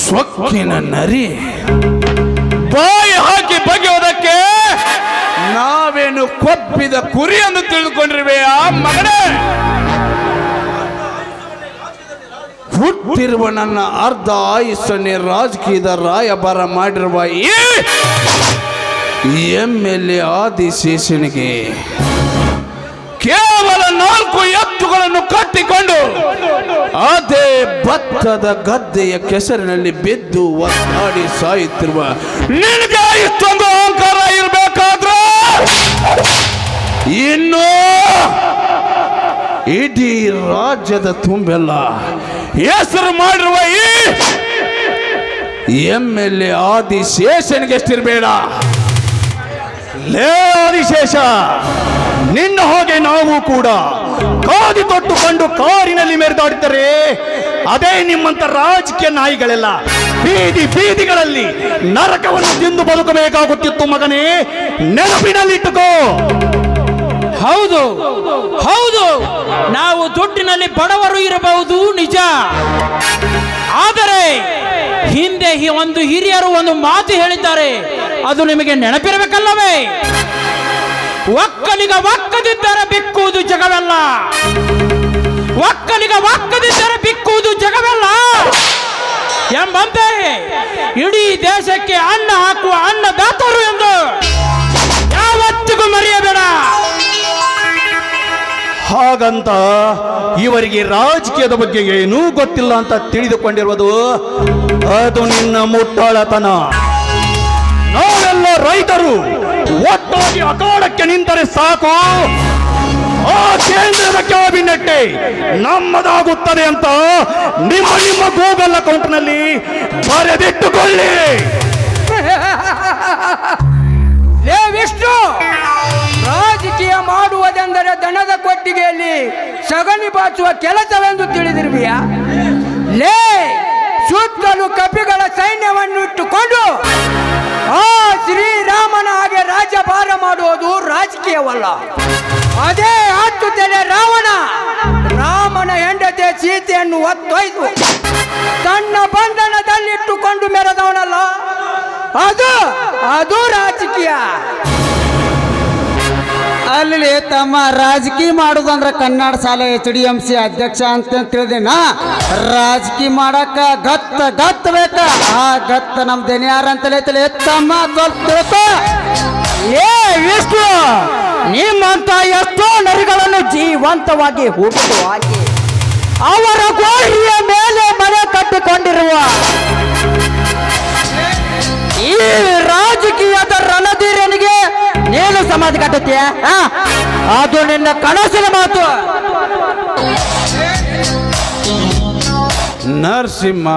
A: ಸೊಕ್ಕಿನ ನರಿ, ಬಾಯಿ ಹಾಕಿ ಬಗೆಯೋದಕ್ಕೆ ನಾವೇನು ಕೊಬ್ಬಿದ ಕುರಿಯನ್ನು ತಿಳಿದುಕೊಂಡಿರುವೆಯ ಮಗನೇ? ಹುಟ್ಟಿರುವ ನನ್ನ ಅರ್ಧ ಆಯುಷ್ಯನ್ನೇ ರಾಜಕೀಯದ ರಾಯಭಾರ ಮಾಡಿರುವ ಈ MLA ಆದಿಶೇಷನಿಗೆ ಕೇವಲ 4 ಎತ್ತುಗಳನ್ನು ಕಟ್ಟಿಕೊಂಡು ಅದೇ ಭತ್ತದ ಗದ್ದೆಯ ಕೆಸರಿನಲ್ಲಿ ಬಿದ್ದು ಒದ್ದಾಡಿ ಸಾಯುತ್ತಿರುವ ನಿನಗೆ ಇಷ್ಟೊಂದು ಅಹಂಕಾರ ಇರಬೇಕಾದ್ರೆ ಇನ್ನು ಇಡೀ ರಾಜ್ಯದ ತುಂಬೆಲ್ಲ ಹೆಸರು ಮಾಡಿರುವ ಈ MLA ಆದಿಶೇಷನಿಗೆ ಎಷ್ಟಿರಬೇಡ.
E: ಲೇ ಆದಿಶೇಷ, ನಿನ್ನ ಹಾಗೆ ನಾವು ಕೂಡ ಕಾದಿ ತೊಟ್ಟುಕೊಂಡು ಕಾರಿನಲ್ಲಿ ಮೆರೆದಾಡಿದರೆ ಅದೇ ನಿಮ್ಮಂತ ರಾಜಕೀಯ ನಾಯಿಗಳೆಲ್ಲ ಬೀದಿಗಳಲ್ಲಿ ನರಕವನ್ನು ತಿಂದು ಬದುಕಬೇಕಾಗುತ್ತಿತ್ತು ಮಗನೇ, ನೆನಪಿನಲ್ಲಿಟ್ಟುಕೋ.
F: ಹೌದು, ನಾವು ದುಡ್ಡಿನಲ್ಲಿ ಬಡವರು ಇರಬಹುದು ನಿಜ. ಆದರೆ ಹಿಂದೆ ಒಂದು ಹಿರಿಯರು ಒಂದು ಮಾತು ಹೇಳಿದ್ದಾರೆ, ಅದು ನಿಮಗೆ ನೆನಪಿರಬೇಕಲ್ಲವೇ? ಒಕ್ಕಲಿಗದಿದ್ದರೆ ಬಿಕ್ಕುವುದು ಜಗವೆಲ್ಲ, ಒಕ್ಕಲಿಗದಿದ್ದರೆ ಬಿಕ್ಕುವುದು ಜಗವೆಲ್ಲ ಎಂಬಂತೆ ಇಡೀ ದೇಶಕ್ಕೆ ಅನ್ನ ಹಾಕುವ ಅನ್ನದಾತರು ಎಂದು ಯಾವತ್ತಿಗೂ ಮರೆಯಬೇಡ.
E: ಹಾಗಂತ ಇವರಿಗೆ ರಾಜಕೀಯದ ಬಗ್ಗೆ ಏನೂ ಗೊತ್ತಿಲ್ಲ ಅಂತ ತಿಳಿದುಕೊಂಡಿರುವುದು ಅದು ನಿನ್ನ ಮುಟ್ಟಾಳತನ. ನಾವೆಲ್ಲ ರೈತರು ಒಟ್ಟಾಗಿ ಅಖಾಡಕ್ಕೆ ನಿಂತರೆ ಸಾಕು, ಆ ಕೇಂದ್ರದ ಕ್ಯಾಬಿನೆಟ್ ಗಂಟೆ ನಮ್ಮದಾಗುತ್ತದೆ ಅಂತ ನಿಮ್ಮ ನಿಮ್ಮ ಗೂಗಲ್ ಅಕೌಂಟ್ನಲ್ಲಿ ಬರೆದಿಟ್ಟುಕೊಳ್ಳಿ.
D: ಲೇ ವಿಷ್ಣು, ರಾಜಕೀಯ ಮಾಡುವುದೆಂದರೆ ದನದ ಕೊಟ್ಟಿಗೆಯಲ್ಲಿ ಸಗಣಿ ಬಾಚುವ ಕೆಲಸವೆಂದು ತಿಳಿದಿರುವೆಯಾ? ಲೇ, ಸುತ್ತಲೂ ಕಪಿಗಳ ಸೈನ್ಯವನ್ನು ಇಟ್ಟುಕೊಂಡು ಆ ಶ್ರೀರಾಮನ ಹಾಗೆ ರಾಜ್ಯಭಾರ ಮಾಡುವುದು ರಾಜಕೀಯವಲ್ಲ. ಅದೇ 10 ತಲೆ ರಾಮನ ಹೆಂಡತಿ ಸೀತೆಯನ್ನು ಒತ್ತೊಯ್ದು ತನ್ನ ಬಂಧನದಲ್ಲಿಟ್ಟುಕೊಂಡು ಮೆರೆದವನಲ್ಲ, ಅದು ರಾಜಕೀಯ.
B: ಅಲ್ಲಿ ತಮ್ಮ ರಾಜಕೀಯ ಮಾಡುದಂದ್ರ ಕನ್ನಡ ಶಾಲೆ HDMC ಅಧ್ಯಕ್ಷ ಅಂತ ತಿಳಿದೇನ. ರಾಜಕೀಯ ಮಾಡಕ್ಕ ಗತ್ತ ಬೇಕ. ಆ ಗತ್ತ ನಮ್ ದನಿಯಾರ ಅಂತಲೇ ತಲೆ ತಮ್ಮ ಸ್ವಲ್ಪ ತಿಳ್ಕೊ.
C: ಏ ವಿಷ್ಣು, ನಿಮ್ಮಂತ ಎಷ್ಟೋ ನರಿಗಳನ್ನು ಜೀವಂತವಾಗಿ ಹುಟ್ಟಿದು ಹಾಕಿ ಅವರ ಗೋರಿಯ ಮೇಲೆ ಮನೆ ಕಟ್ಟಿಕೊಂಡಿರುವ ಈ ರಾಜಕೀಯದ ರಣಧೀರನಿಗೆ ನೀನು ಸಮಾಧಿ ಕಟ್ಟುತ್ತೀಯ? ಅದು ನಿನ್ನ ಕನಸಿನ ಮಾತು.
A: ನರಸಿಂಹ,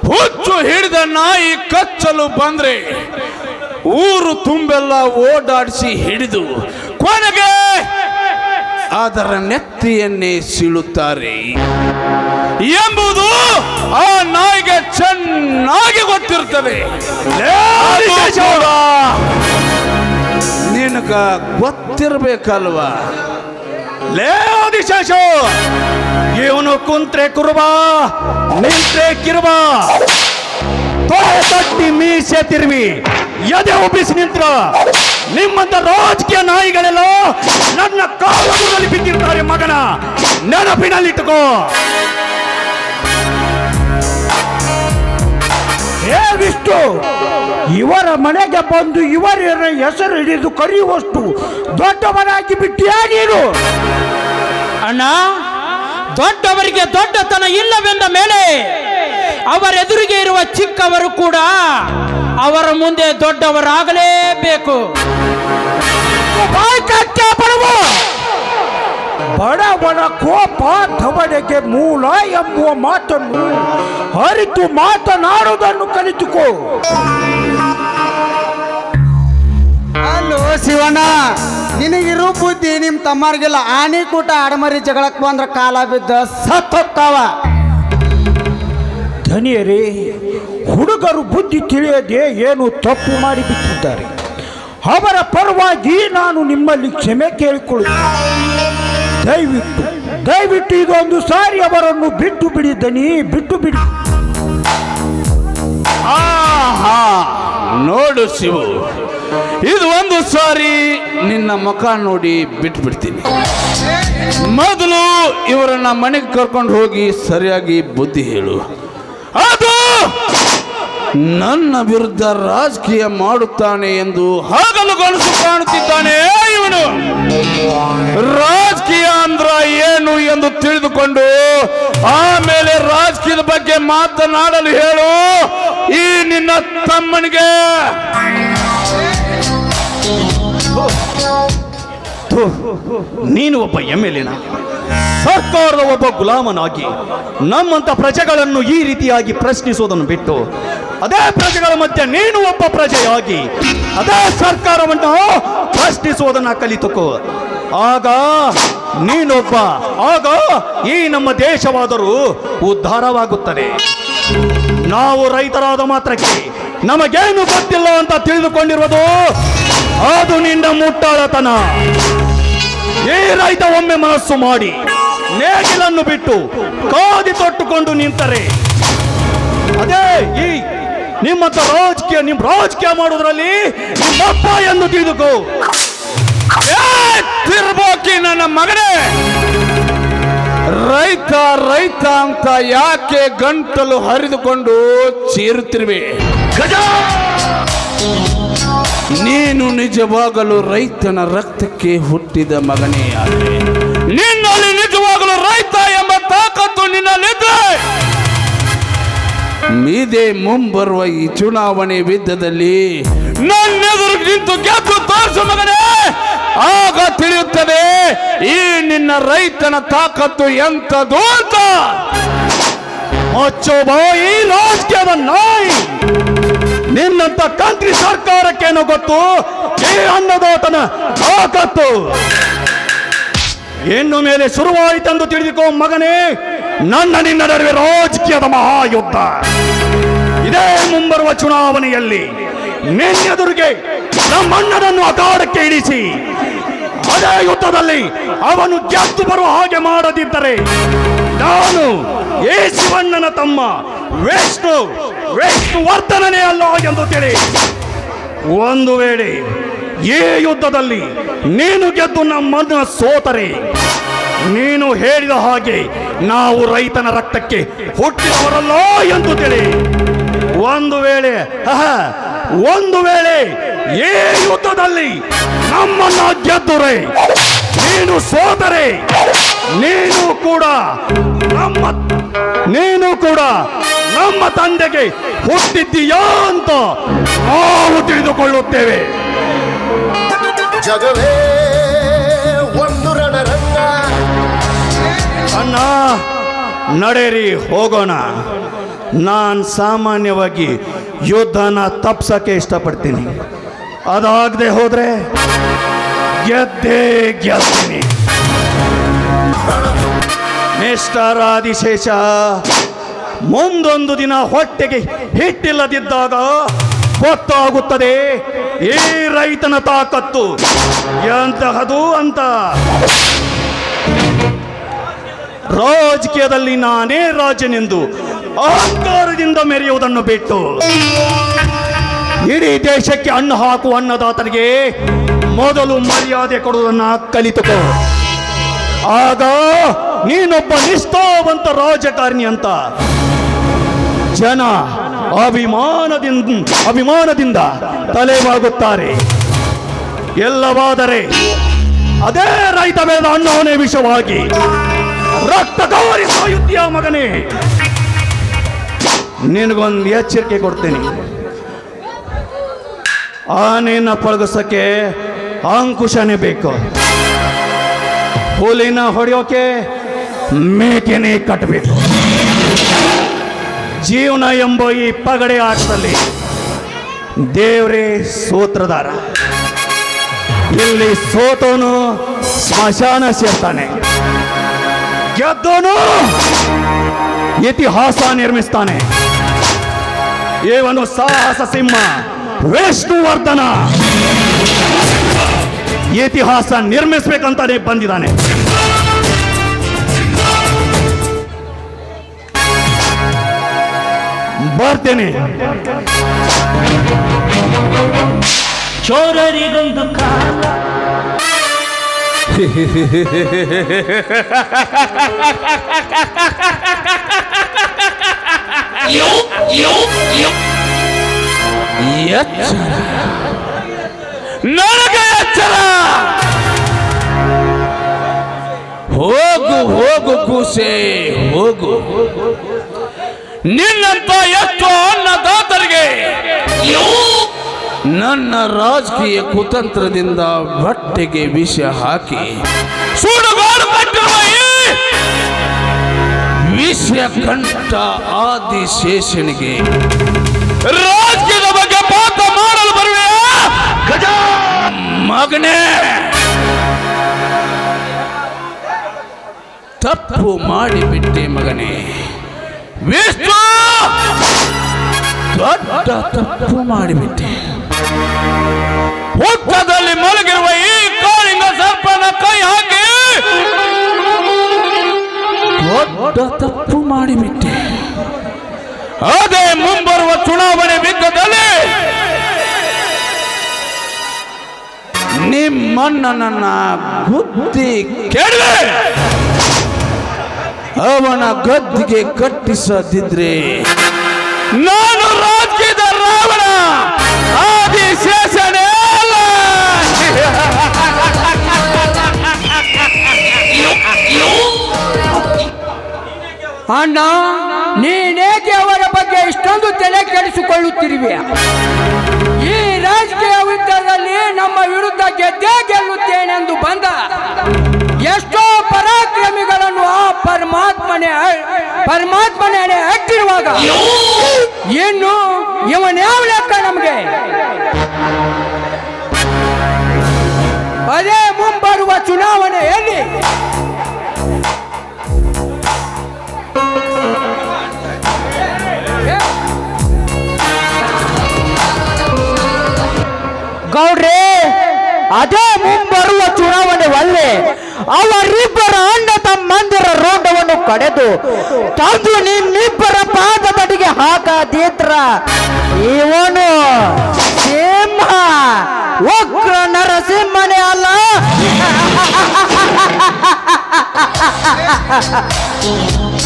A: ಹುಚ್ಚು ಹಿಡಿದ ನಾಯಿ ಕಚ್ಚಲು ಬಂದ್ರೆ ಊರು ತುಂಬೆಲ್ಲ ಓಡಾಡಿಸಿ ಹಿಡಿದು ಕೊನೆಗೆ ಅದರ ನೆತ್ತಿಯನ್ನೇ ಸೀಳುತ್ತಾರೆ ಎಂಬುದು ಆ ನಾಯಿಗೆ ಚೆನ್ನಾಗಿ ಗೊತ್ತಿರುತ್ತದೆ. ನಿನಗ ಗೊತ್ತಿರ್ಬೇಕಲ್ವಾ?
E: ಲೇ ಆದಿಶೇಷ, ಇವನು ಕುಂತ್ರೆ ಕುರುಬ, ನಿಂತ್ರೆ ಕಿರುಬ, ತೊಡೆ ತಟ್ಟಿ ಮೀಸೆ ತಿರುವಿ ಎದೆ ಒಬ್ಬಿಸಿ ನಿಂತ್ರ ನಿಮ್ಮಂತ ರಾಜಕೀಯ ನಾಯಿಗಳೆಲ್ಲ ನನ್ನ ಕಾಲದಲ್ಲಿ ಬಿದ್ದಿರ್ತಾರೆ. ಮಗನ ನೆನಪಿನಲ್ಲಿಟ್ಟುಕೋ.
G: ಹೇ ವಿಷ್ಣು, ಇವರ ಮನೆಗೆ ಬಂದು ಇವರ ಹೆಸರು ಹಿಡಿದು ಕರೆಯುವಷ್ಟು ದೊಡ್ಡವನಾಗಿ ಬಿಟ್ಟಿಯಾ ನೀನು?
F: ಅಣ್ಣ, ದೊಡ್ಡವರಿಗೆ ದೊಡ್ಡತನ ಇಲ್ಲವೆಂದ ಮೇಲೆ ಅವರೆದುರಿಗೆ ಇರುವ ಚಿಕ್ಕವರು ಕೂಡ ಅವರ ಮುಂದೆ ದೊಡ್ಡವರಾಗಲೇಬೇಕು.
G: ಬಡವನ ಕೋಪ ಧವಡೆಗೆ ಮೂಲ ಎಂಬುವ ಮಾತನ್ನು ಅರಿತು ಮಾತನಾಡುವುದನ್ನು ಕಲಿತುಕೋ.
B: ಅಲ್ಲೋ ಶಿವಣ್ಣ, ನಿನಗಿರೋ ಬುದ್ಧಿ ನಿಮ್ ತಮ್ಮರಿಗೆಲ್ಲ. ಆನೆ ಕೂಟ ಆಡಮರಿ ಜಗಳಕ್ಕೆ ಬಂದ್ರ ಕಾಲ ಬಿದ್ದ ಸತ್ತೋಗ್ತಾವ.
G: ಧನಿಯರೇ, ಹುಡುಗರು ಬುದ್ಧಿ ತಿಳಿಯದೆ ಏನು ತಪ್ಪು ಮಾಡಿ ಬಿಟ್ಟಿದ್ದಾರೆ. ಅವರ ಪರವಾಗಿ ನಾನು ನಿಮ್ಮಲ್ಲಿ ಕ್ಷಮೆ ಕೇಳಿಕೊಳ್ಳುತ್ತೇನೆ. ದಯವಿಟ್ಟು ಇದೊಂದು ಸಾರಿ ಅವರನ್ನು ಬಿಟ್ಟು ಬಿಡಿ ದನಿ, ಬಿಟ್ಟು ಬಿಡಿ.
A: ಆಹಾ, ನೋಡು ಶಿವು, ಇದು ಒಂದು ಸಾರಿ ನಿನ್ನ ಮುಖ ನೋಡಿ ಬಿಟ್ಟು ಬಿಡ್ತೀನಿ. ಮೊದಲು ಇವರನ್ನ ಮನೆಗೆ ಕರ್ಕೊಂಡು ಹೋಗಿ ಸರಿಯಾಗಿ ಬುದ್ಧಿ ಹೇಳು. ಅದು ನನ್ನ ವಿರುದ್ಧ ರಾಜಕೀಯ ಮಾಡುತ್ತಾನೆ ಎಂದು ಹಾಗಲು ಗಣಸು ಕಾಣುತ್ತಿದ್ದಾನೆ ಇವನು. ರಾಜಕೀಯ ಅಂದ್ರ ಏನು ಎಂದು ತಿಳಿದುಕೊಂಡು ಆಮೇಲೆ ರಾಜಕೀಯದ ಬಗ್ಗೆ ಮಾತನಾಡಲು ಹೇಳು ಈ ನಿನ್ನ ತಮ್ಮನಿಗೆ.
E: ನೀನು ಒಬ್ಬ MLA, ಸರ್ಕಾರದ ಒಬ್ಬ ಗುಲಾಮನಾಗಿ ನಮ್ಮಂತ ಪ್ರಜೆಗಳನ್ನು ಈ ರೀತಿಯಾಗಿ ಪ್ರಶ್ನಿಸುವುದನ್ನು ಬಿಟ್ಟು ಅದೇ ಪ್ರಜೆಗಳ ಮಧ್ಯೆ ನೀನು ಒಬ್ಬ ಪ್ರಜೆಯಾಗಿ ಅದೇ ಸರ್ಕಾರವನ್ನು ಪ್ರಶ್ನಿಸುವುದನ್ನು ಕಲಿತುಕೋ. ಆಗ ಈ ನಮ್ಮ ದೇಶವಾದರೂ ಉದ್ಧಾರವಾಗುತ್ತದೆ. ನಾವು ರೈತರಾದ ಮಾತ್ರಕ್ಕೆ ನಮಗೇನು ಗೊತ್ತಿಲ್ಲ ಅಂತ ತಿಳಿದುಕೊಂಡಿರುವುದು ಅದು ನಿನ್ನ ಮುಟ್ಟಾಳತನ. ಈ ರೈತ ಒಮ್ಮೆ ಮನಸ್ಸು ಮಾಡಿ ನೇಗಿಲನ್ನು ಬಿಟ್ಟು ಕಾದಿ ತೊಟ್ಟುಕೊಂಡು ನಿಂತರೆ ಅದೇ ಈ ನಿಮ್ಮಂತ ರಾಜಕೀಯ ಮಾಡುವುದರಲ್ಲಿ ನಿಮ್ಮಪ್ಪ ಎಂದು ತಿಳಿದುಕೋ.
A: ತಿರ್ಬೋಕಿ ನನ್ನ ಮಗನೇ, ರೈತ ಅಂತ ಯಾಕೆ ಗಂಟಲು ಹರಿದುಕೊಂಡು ಚೀರುತ್ತಿರುವೆ?
E: ಗಜ,
A: ನೀನು ನಿಜವಾಗಲೂ ರೈತನ ರಕ್ತಕ್ಕೆ ಹುಟ್ಟಿದ ಮಗನೇ ಆದರೆ ನಿನ್ನಲ್ಲಿ ನಿಜವಾಗಲೂ ರೈತ ಎಂಬ ತಾಕತ್ತು ನಿನ್ನಲ್ಲಿದ್ದರೆ ಮೀದೆ ಮುಂಬರುವ ಈ ಚುನಾವಣೆ ಯುದ್ಧದಲ್ಲಿ ನನ್ನೆದುರು ನಿಂತು ಗೆದ್ದು ತೋರಿಸು ಮಗನೇ. ಆಗ ತಿಳಿಯುತ್ತದೆ ಈ ನಿನ್ನ ರೈತನ ತಾಕತ್ತು ಎಂತದು ಅಂತ.
E: ಮುಚ್ಚು ಬಾಯಿ ರಾಜಕೀಯದ ನಾಯಿ. ನಿನ್ನಂತ ಕಂತ್ರಿ ಸರ್ಕಾರಕ್ಕೇನೋ ಗೊತ್ತು ಈ ಅನ್ನದಾತನ ತಾಕತ್ತು. ಇನ್ನು ಮೇಲೆ ಶುರುವಾಯಿತೆಂದು ತಿಳಿದುಕೋ ಮಗನೇ, ನನ್ನ ನಿನ್ನ ನಡುವೆ ರಾಜಕೀಯದ ಮಹಾಯುದ್ಧ. ಇದೇ ಮುಂಬರುವ ಚುನಾವಣೆಯಲ್ಲಿ ನಿನ್ನೆದುರಿಗೆ ನಮ್ಮಣ್ಣನನ್ನು ಅಖಾಡಕ್ಕೆ ಇಳಿಸಿ ಅದೇ ಯುದ್ಧದಲ್ಲಿ ಅವನು ಗೆದ್ದು ಬರುವ ಹಾಗೆ ಮಾಡದಿದ್ದರೆ ನಾನು ಈ ಶಿವಣ್ಣನ ತಮ್ಮ ವಿಷ್ಣುವರ್ಧನನೇ ಅಲ್ಲ ಎಂದು ತಿಳಿ. ಒಂದು ವೇಳೆ ಈ ಯುದ್ಧದಲ್ಲಿ ನೀನು ಗೆದ್ದು ನಮ್ಮನ್ನ ಸೋತರೆ ನೀನು ಹೇಳಿದ ಹಾಗೆ ನಾವು ರೈತನ ರಕ್ತಕ್ಕೆ ಹುಟ್ಟಿದವರಲ್ಲ ಎಂದು ತಿಳಿ. ಒಂದು ವೇಳೆ ಈ ಯುದ್ಧದಲ್ಲಿ ನಮ್ಮನ್ನ ಗೆದ್ದರೆ ನೀನು ಸೋತರೆ ನೀನು ಕೂಡ ನಮ್ಮ ತಂದೆಗೆ ಹುಟ್ಟಿದ್ದೀಯಾ ಅಂತ ನಾವು ತಿಳಿದುಕೊಳ್ಳುತ್ತೇವೆ.
H: ಜಗವೇ ಒಂದು ರಣರಂಗ.
E: ಅಣ್ಣ ನಡೆರಿ ಹೋಗೋಣ. ನಾನು ಸಾಮಾನ್ಯವಾಗಿ ಯುದ್ಧನ ತಪ್ಸಕ್ಕೆ ಇಷ್ಟಪಡ್ತೀನಿ. ಅದಾಗದೆ ಹೋದ್ರೆ ಗೆದ್ತೀನಿ. ಮಿಸ್ಟರ್ ಆದಿಶೇಷ, ಮುಂದೊಂದು ದಿನ ಹೊಟ್ಟೆಗೆ ಹಿಟ್ಟಿಲ್ಲದಿದ್ದಾಗ ಗೊತ್ತಾಗುತ್ತದೆ ಈ ರೈತನ ತಾಕತ್ತು ಎಂತಹದು ಅಂತ. ರಾಜಕೀಯದಲ್ಲಿ ನಾನೇ ರಾಜನೆಂದು ಅಹಂಕಾರದಿಂದ ಮೆರೆಯುವುದನ್ನು ಬಿಟ್ಟು ಇಡೀ ದೇಶಕ್ಕೆ ಅನ್ನ ಹಾಕುವ ಅನ್ನದಾತನಿಗೆ ಮೊದಲು ಮರ್ಯಾದೆ ಕೊಡುವುದನ್ನು ಕಲಿತುಕೋ. ಆಗ ನೀನೊಬ್ಬ ನಿಷ್ಠಾವಂತ ರಾಜಕಾರಣಿ ಅಂತ ಜನ ಅಭಿಮಾನದಿಂದ ತಲೆಬಾಗುತ್ತಾರೆ. ಎಲ್ಲವಾದರೆ ಅದೇ ರೈತ ಬೆಳೆದ ಅನ್ನವನೇ ವಿಷವಾಗಿ ರಕ್ತ ಗೌರಿ ಸಾಯುತ್ತೀಯ ಮಗನೇ. ನಿನಗೊಂದು ಎಚ್ಚರಿಕೆ ಕೊಡ್ತೀನಿ. ಆನೆಯನ್ನ ಪಳಗಿಸಕ್ಕೆ ಅಂಕುಶನೇ ಬೇಕು. ಹುಲಿನ ಹೊಡೆಯೋಕೆ ಮೇಕೆನೇ ಕಟ್ಟಬೇಕು. ಜೀವನ ಎಂಬ ಈ ಪಗಡೆ ಆಟದಲ್ಲಿ ದೇವರೇ ಸೂತ್ರಧಾರ. ಇಲ್ಲಿ ಸೋತೋನು ಸ್ಮಶಾನ ಸೇರ್ತಾನೆ, ಗೆದ್ದೋನು ಇತಿಹಾಸ ನಿರ್ಮಿಸ್ತಾನೆ. ಇವನು ಸಾಹಸ ಸಿಂಹ ವಿಷ್ಣುವರ್ಧನ ಇತಿಹಾಸ ನಿರ್ಮಿಸ್ಬೇಕಂತಾನೆ ಬಂದಿದ್ದಾನೆ. ಬರ್ತೇನೆ.
F: ಚೋರರಿಗೊಂದು ಕಾಲ
A: ನನಗೆ ಎಚ್ಚರ. ಹೋಗು ಕೂಸೆ ಹೋಗು. ನಿನ್ನಂತ ಎಷ್ಟು ಅನ್ನದಾತರಿಗೆ ನನ್ನ ರಾಜಕೀಯ ಕುತಂತ್ರದಿಂದ ಹೊಟ್ಟೆಗೆ ವಿಷ ಹಾಕಿ ಸುಡುಗಾಡು ಕಟ್ಟಿರುವ ಈ ವಿಷ ಕಂಠ ಆದಿಶೇಷನಿಗೆ ರಾಜಕೀಯದ ಬಗ್ಗೆ ಪಾಠ ಮಾಡಲು ಬರುವೆಯಾ ಮಗನೇ? ತಪ್ಪು ಮಾಡಿಬಿಟ್ಟೆ ಮಗನೇ. ವಿಷ್ಣು ದೊಡ್ಡ ತಪ್ಪು ಮಾಡಿಬಿಟ್ಟೆ. ಹುತ್ತದಲ್ಲಿ ಮಲಗಿರುವ ಈ ಕಾಳಿಂಗ ಸರ್ಪನ ಕೈ ಹಾಕಿ ದೊಡ್ಡ ತಪ್ಪು ಮಾಡಿಬಿಟ್ಟೆ. ಅದೇ ಮುಂಬರುವ ಚುನಾವಣೆ ಬಿದ್ದದಲ್ಲಿ ನಿಮ್ಮಣ್ಣನನ್ನ ಬುದ್ಧಿ ಕೇಳಿದೆ. ಅವನ ಗದ್ದಿಗೆ ಕಟ್ಟಿಸದಿದ್ರೆ ನಾನು ರಾಜಕೀಯದ ರಾವಣ ಆದಿಶೇಷನೇ ಅಲ್ಲ.
D: ಅಣ್ಣ, ನೀನೇಕೆ ಅವರ ಬಗ್ಗೆ ಇಷ್ಟೊಂದು ತಲೆ ಕೆಡಿಸಿಕೊಳ್ಳುತ್ತಿರುವೆ? ಈ ರಾಜಕೀಯ ಯುದ್ಧದಲ್ಲಿ ನಮ್ಮ ವಿರುದ್ಧ ಗೆದ್ದೇ ಗೆಲ್ಲುತ್ತೇನೆಂದು ಬಂದ ಎಷ್ಟೋ ಪರಾಕ್ರಮಿಗಳನ್ನು ಆ ಪರಮಾತ್ಮನೇ ಅಟ್ಟಿರುವಾಗ ಇನ್ನು ಇವನ್ಯಾವ ಲೆಕ್ಕ ನಮಗೆ? ಅದೇ ಮುಂಬರುವ ಚುನಾವಣೆಯಲ್ಲಿ
C: ಗೌಡ್ರೆ, ಅದೇ ಮುಂಬರುವ ಚುನಾವಣೆ ಒಳ್ಳೆ ಅವರಿಬ್ಬರ ಅಣ್ಣ ತಮ್ಮಂದಿರ ರೋಗವನ್ನು ಕಡೆದು ತಂದು ನಿಮ್ಮಿಬ್ಬರ ಪಾದದಡಿಗೆ ಹಾಕದಿದ್ರ ಇವನು ಸಿಂಹ, ಉಗ್ರ ನರಸಿಂಹನೇ ಅಲ್ಲ.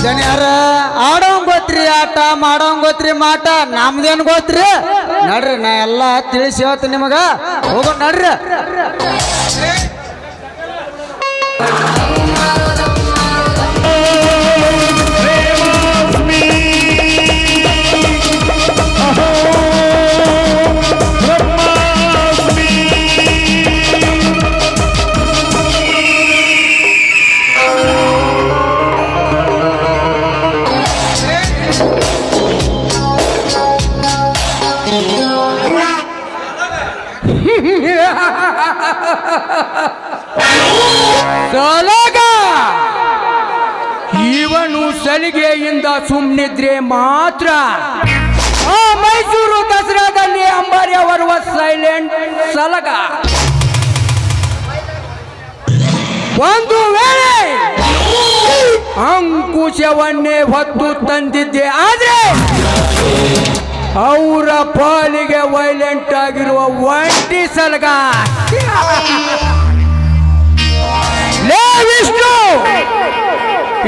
B: ದನಿಯಾರ ಆಡೋಂಗ್ ಗೊತ್ತ್ರಿ ಆಟ, ಮಾಡೋಂಗ್ ಗೊತ್ತ್ರಿ ಮಾಟ, ನಮ್ದೇನ್ ಗೊತ್ತ್ರಿ? ನಡ್ರಿ, ನಾ ಎಲ್ಲ ತಿಳಿಸಿ ಹೇಳ್ತೀನಿ ನಿಮಗ. ಹೋಗೋ ನಡ್ರಿ.
D: ಸಲಗ ಇವನು ಸಲಿಗೆಯಿಂದ ಸುಮ್ಮನಿದ್ರೆ ಮಾತ್ರ ಆ ಮೈಸೂರು ದಸರಾದಲ್ಲಿ ಅಂಬಾರಿ ಬರುವ ಸೈಲೆಂಟ್ ಸಲಗ. ಒಂದು ವೇಳೆ ಅಂಕುಶವನ್ನೇ ಹೊತ್ತು ತಂದಿದ್ದೆ ಆದ್ರೆ ಅವರ ಪಾಲಿಗೆ ವೈಲೆಂಟ್ ಆಗಿರುವ ಒಂಟಿ ಸಲಗ. ಲೇ ವಿಷ್ಣು,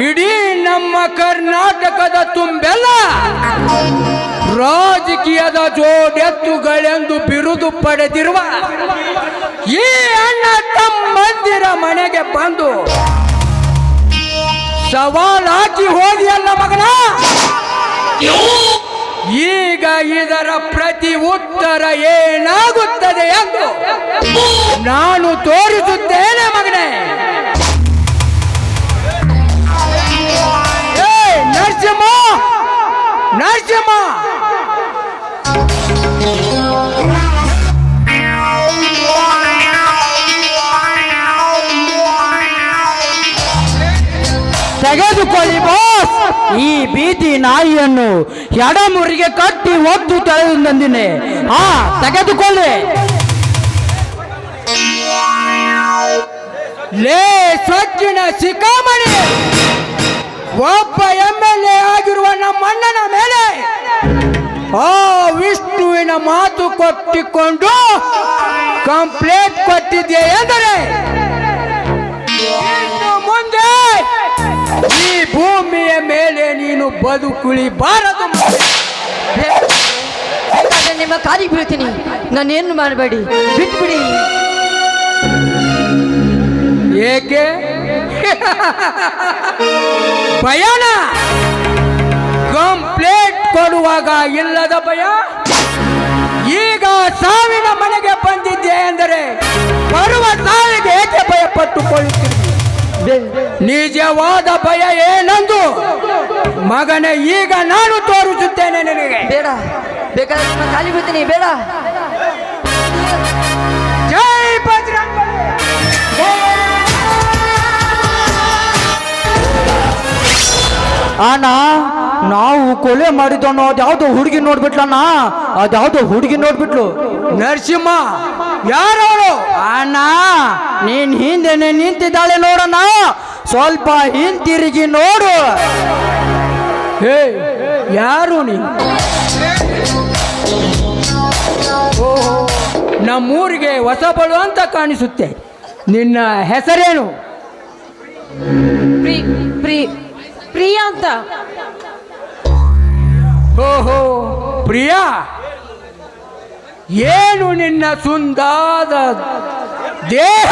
D: ಇಡೀ ನಮ್ಮ ಕರ್ನಾಟಕದ ತುಂಬೆಲ್ಲ ರಾಜಕೀಯದ ಜೋಡೆತ್ತುಗಳೆಂದು ಬಿರುದು ಪಡೆದಿರುವ ಈ ಅಣ್ಣ ತಮ್ಮಂದಿರ ಮನೆಗೆ ಬಂದು ಸವಾಲ್ ಹಾಕಿ ಹೋದಿಯಲ್ಲ ಮಗನ, ಈಗ ಇದರ ಪ್ರತಿ ಉತ್ತರ ಏನಾಗುತ್ತದೆ ಎಂದು ನಾನು ತೋರಿಸುತ್ತೇನೆ ಮಗನೇ. ನರಸಿಂಹ, ನರಸಿಂಹ,
C: ತೆಗೆದುಕೊಳ್ಳಿ ಬಾಸ್, ಈ ಬೀದಿ ನಾಯಿಯನ್ನು ಎಡಮುರಿಗೆ ಕಟ್ಟಿ ಒದ್ದು ತಳೆದು ತಂದಿನಿ. ಹಾ, ತೆಗೆದುಕೊಳ್ಳಿ.
D: ಲೇ ಸೊಚ್ಚಿನ ಶಿಖಾಮಣಿ, ಒಬ್ಬ MLA ಆಗಿರುವ ನಮ್ಮಣ್ಣನ ಮೇಲೆ ಆ ವಿಷ್ಣುವಿನ ಮಾತು ಕೊಟ್ಟಿಕೊಂಡು ಕಂಪ್ಲೇಂಟ್ ಕೊಟ್ಟಿದ್ದೆ ಎಂದರೆ ಮುಂದೆ ಈ ಭೂಮಿಯ ಮೇಲೆ ನೀನು ಬದುಕುಳಿಬಾರದು.
C: ಬೇಕಾದ್ರೆ ನಿಮ್ಮ ಕಾಲಿಗೆ ಬೀಳ್ತೀನಿ, ನಾನೇನು ಮಾಡಬೇಡಿ, ಬಿಟ್ಬಿಡಿ.
D: ಏಕೆ ಭಯನ? ಕಂಪ್ಲೇಂಟ್ ಕೊಡುವಾಗ ಇಲ್ಲದ ಭಯ, ಈಗ ಸಾವಿನ ಮನೆಗೆ ಬಂದಿದ್ದೆ ಎಂದರೆ ಬರುವ ಸಾವಿಗೆ ಏಕೆ ಭಯ ಪಟ್ಟುಕೊಳ್ಳುತ್ತೀನಿ? ನಿಜವಾದ ಭಯ ಏನೆಂದು ಮಗನೇ ಈಗ ನಾನು ತೋರಿಸುತ್ತೇನೆ ನಿನಗೆ.
C: ಬೇಡ, ಬೇಕಾದ್ರೆ ನಿಮ್ಮ ಕಾಲಿಗೆ ಬೀಳ್ತೀನಿ, ಬೇಡ.
D: ಜೈ ಬಜರಂಗ.
C: ಅಣ್ಣ, ನಾವು ಕೊಲೆ ಮಾಡಿದ್ದಣ್ಣ, ಅದ್ಯಾವುದೋ ಹುಡುಗಿ ನೋಡ್ಬಿಟ್ಲಣ್ಣ, ಅದ್ಯಾವುದೋ ಹುಡುಗಿ ನೋಡ್ಬಿಟ್ಲು.
D: ನರಸಿಂಹ, ಯಾರವಳು?
C: ಅಣ್ಣ, ನೀನ್ ಹಿಂದೆನೆ ನಿಂತಿದ್ದಾಳೆ ನೋಡಣ್ಣ, ಸ್ವಲ್ಪ ಹಿಂತಿರುಗಿ ನೋಡು.
D: ಹೇ, ಯಾರು ನೀನು? ಓಹೋ, ನಮ್ಮೂರಿಗೆ ಹೊಸಬಳು ಅಂತ ಕಾಣಿಸುತ್ತೆ. ನಿನ್ನ ಹೆಸರೇನು?
I: ಪ್ರಿಯಾ ಅಂತ.
D: ಓಹೋ, ಪ್ರಿಯಾ, ಏನು ನಿನ್ನ ಸುಂದಾದ ದೇಹ,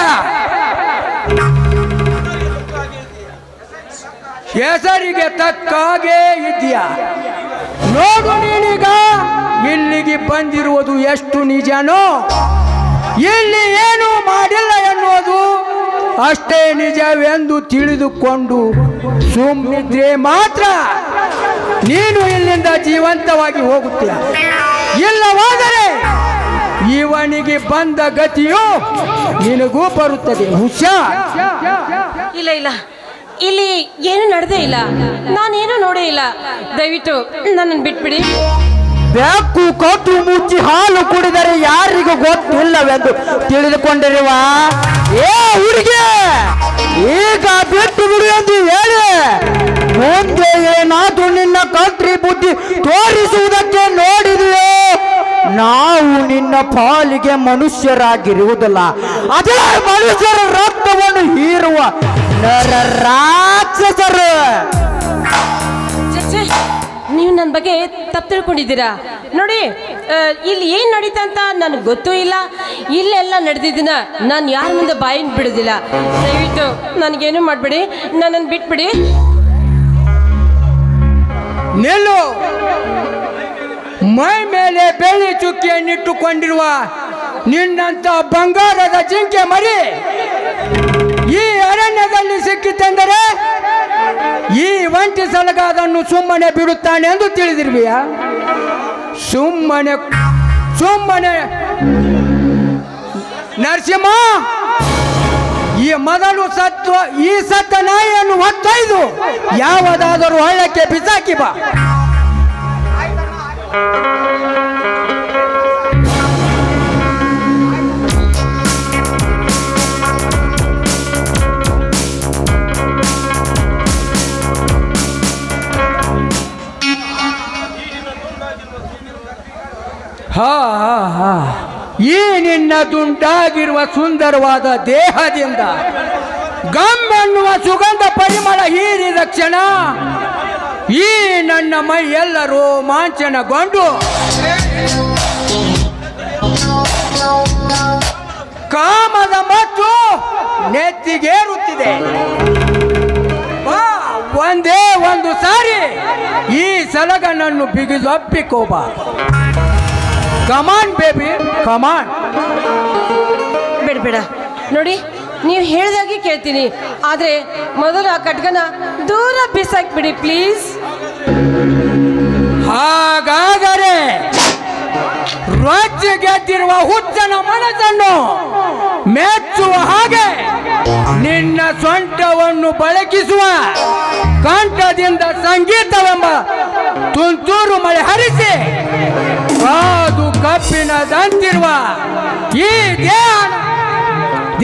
D: ಹೆಸರಿಗೆ ತಕ್ಕಾಗೆ ಇದೆಯಾ? ನೋಡು, ನೀನೀಗ ಇಲ್ಲಿಗೆ ಬಂದಿರುವುದು ಎಷ್ಟು ನಿಜನೋ, ಇಲ್ಲಿ ಅಷ್ಟೇ ನಿಜವೆಂದು ತಿಳಿದುಕೊಂಡು ಸುಮ್ಮನಿದ್ರೆ ಮಾತ್ರ ನೀನು ಇಲ್ಲಿಂದ ಜೀವಂತವಾಗಿ ಹೋಗುತ್ತೀಯ. ಇಲ್ಲವಾದರೆ ಇವನಿಗೆ ಬಂದ ಗತಿಯು ನಿನಗೂ ಬರುತ್ತದೆ. ಹುಷಾರ್.
I: ಇಲ್ಲ ಇಲ್ಲ, ಇಲ್ಲಿ ಏನು ನಡೆದೇ ಇಲ್ಲ, ನಾನೇನು ನೋಡೇ ಇಲ್ಲ. ದಯವಿಟ್ಟು ನನ್ನನ್ನು ಬಿಟ್ಬಿಡಿ.
C: ಬೆಕ್ಕು ಕದ್ದು ಮುಚ್ಚಿ ಹಾಲು ಕುಡಿದರೆ ಯಾರಿಗೂ ಗೊತ್ತಿಲ್ಲವೆಂದು ತಿಳಿದುಕೊಂಡಿರುವ ಏ ಹುಡುಗಿ, ಈಗ ಬಿಟ್ಟು ಬಿಡು ಎಂದು ಹೇಳಿ ಮುಂದೆ ಏನಾದ್ರೂ ನಿನ್ನ ಕತ್ರಿ ಬುದ್ಧಿ ತೋರಿಸುವುದಕ್ಕೆ ನೋಡಿದೆಯೋ ನಾವು ನಿನ್ನ ಪಾಲಿಗೆ ಮನುಷ್ಯರಾಗಿರುವುದಿಲ್ಲ, ಅದೇ ಮನುಷ್ಯರ ರಕ್ತವನ್ನು ಹೀರುವ ನರ ರಾಕ್ಷಸರು.
I: ನೀವು ನನ್ನ ಬಗ್ಗೆ ತಪ್ಪು ತಿಳ್ಕೊಂಡಿದ್ದೀರಾ. ನೋಡಿ, ಇಲ್ಲಿ ಏನು ನಡೀತಾ ಅಂತ ನನಗೆ ಗೊತ್ತೂ ಇಲ್ಲ. ಇಲ್ಲೆಲ್ಲ ನಡೆದಿದ್ದೀನ ನಾನು ಯಾರ ಮುಂದೆ ಬಾಯಿನ ಬಿಡೋದಿಲ್ಲ. ದಯವಿಟ್ಟು ನನಗೇನು ಮಾಡಬೇಡಿ, ನನ್ನನ್ನು ಬಿಟ್ಬಿಡಿ.
D: ನಿಲ್ಲು. ಮೈ ಮೇಲೆ ಬೆಳ್ಳಿ ಚುಕ್ಕಿಯನ್ನಿಟ್ಟುಕೊಂಡಿರುವ ನಿನ್ನಂತ ಬಂಗಾರದ ಜಿಂಕೆ ಮರಿ ಈ ಅರಣ್ಯದಲ್ಲಿ ಸಿಕ್ಕಿತೆಂದರೆ ಈ ಒಂಟಿ ಸಲಗ ಅದನ್ನು ಸುಮ್ಮನೆ ಬಿಡುತ್ತಾನೆ ಎಂದು ತಿಳಿದಿರ್ವಿಯಾ? ಸುಮ್ಮನೆ ಸುಮ್ಮನೆ ನರಸಿಂಹ, ಈ ಮೊದಲು ಈ ಸತ್ತ ನಾಯಿಯನ್ನು ಹೊತ್ತೊಯ್ದು ಯಾವುದಾದರೂ ಹಳ್ಳಕ್ಕೆ ಬಿಸಾಕಿ ಬಾ. ಈ ನಿನ್ನ ದುಂಡಾಗಿರುವ ಸುಂದರವಾದ ದೇಹದಿಂದ ಗಮ್ ಎನ್ನುವ ಸುಗಂಧ ಪರಿಮಳ ಹೀರಿದ ಕ್ಷಣ ಈ ನನ್ನ ಮೈ ಎಲ್ಲ ರೋಮಾಂಚನಗೊಂಡು ಕಾಮದ ಮತ್ತು ನೆತ್ತಿಗೇರುತ್ತಿದೆ. ಒಂದೇ ಒಂದು ಸಾರಿ ಈ ಸಲಗನನ್ನು ಬಿಗಿದೊಪ್ಪಿಕೋಬ. ಕಮಾನ್ ಬೇಬಿ, ಕಮಾನ್.
I: ಬೇಡ ಬೇಡ, ನೋಡಿ ನೀವು ಹೇಳಿದಾಗೆ ಕೇಳ್ತೀನಿ, ಆದರೆ ಮೊದಲು ಆ ಖಡ್ಗನ ದೂರ ಬಿಸಾಕ್ಬಿಡಿ ಪ್ಲೀಸ್.
D: ಹಾಗಾದರೆ ರಾಜ್ಯ ಗೆದ್ದಿರುವ ಹುಚ್ಚನ ಮನಸ್ಸನ್ನು ಮೆಚ್ಚುವ ಹಾಗೆ ನಿನ್ನ ಸೊಂಟವನ್ನು ಬಳಕಿಸುವ ಕಂಠದಿಂದ ಸಂಗೀತವೆಂಬ ತುಂತುರು ಮಳೆ ಹರಿಸಿ ಕಾದು ಕಪ್ಪಿನದಂತಿರುವ ಈ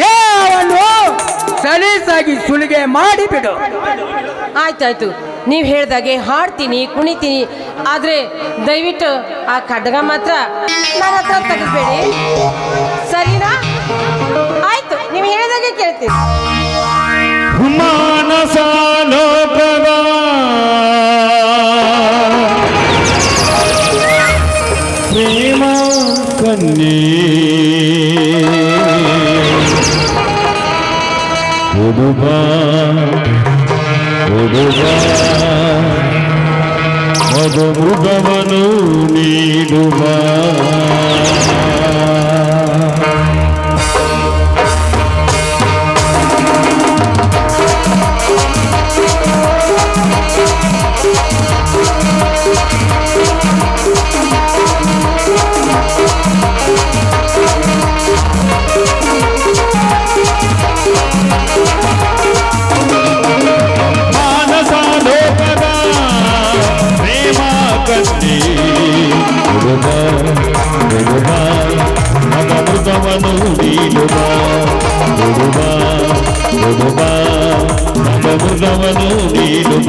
D: ದೇಹವನ್ನು ಸಲೀಸಾಗಿ ಸುಲಿಗೆ ಮಾಡಿಬಿಡು.
I: ಆಯ್ತಾಯ್ತು, ನೀವು ಹೇಳ್ದಾಗೆ ಹಾಡ್ತೀನಿ, ಕುಣಿತೀನಿ, ಆದರೆ ದಯವಿಟ್ಟು ಆ ಖಡ್ಗ ಮಾತ್ರ ನನ್ನ ಹತ್ರ ತೆಗೆದ್ಬೇಡಿ, ಸರಿನಾ? ಆಯ್ತು, ನೀವು ಹೇಳಿದಾಗೆ ಕೇಳ್ತೀನಿ.
E: ಪ್ರೇಮ ಕನ್ಯೆ ಹುಡುಬಾ ಮಧುಮೃಗವನು ನೀಡುವ ಮಧುಮೃಗವನು ನೀಡುವ ಮಧುಮೃಗವನು ನೀಡುವ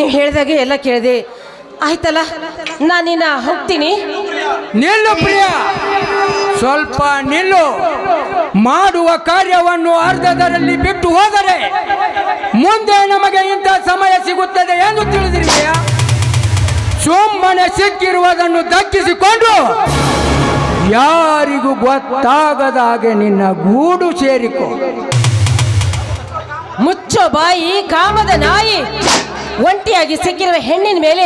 I: ನೀವು ಹೇಳಿದಾಗೆ ಎಲ್ಲ ಕೇಳಿದೆ ಆಯ್ತಲ್ಲ, ನಾನಿನ್ನ ಹೋಗ್ತೀನಿ.
D: ನಿಲ್ಲು ಪ್ರಿಯ, ಸ್ವಲ್ಪ ನಿಲ್ಲು. ಮಾಡುವ ಕಾರ್ಯವನ್ನು ಅರ್ಧದರಲ್ಲಿ ಬಿಟ್ಟು ಹೋದರೆ ಮುಂದೆ ನಮಗೆ ಇಂಥ ಸಮಯ ಸಿಗುತ್ತದೆ ಎಂದು ತಿಳಿದಿರುವೆಯಾ? ಸುಮ್ಮನೆ ಸಿಕ್ಕಿರುವುದನ್ನು ದಕ್ಕಿಸಿಕೊಂಡು ಯಾರಿಗೂ ಗೊತ್ತಾಗದ ಹಾಗೆ ನಿನ್ನ ಗೂಡು ಸೇರಿಕೊ.
I: ಮುಚ್ಚೋ ಬಾಯಿ ಕಾಮದ ನಾಯಿ. ಒಂಟಿಯಾಗಿ ಸಿಕ್ಕಿರುವ ಹೆಣ್ಣಿನ ಮೇಲೆ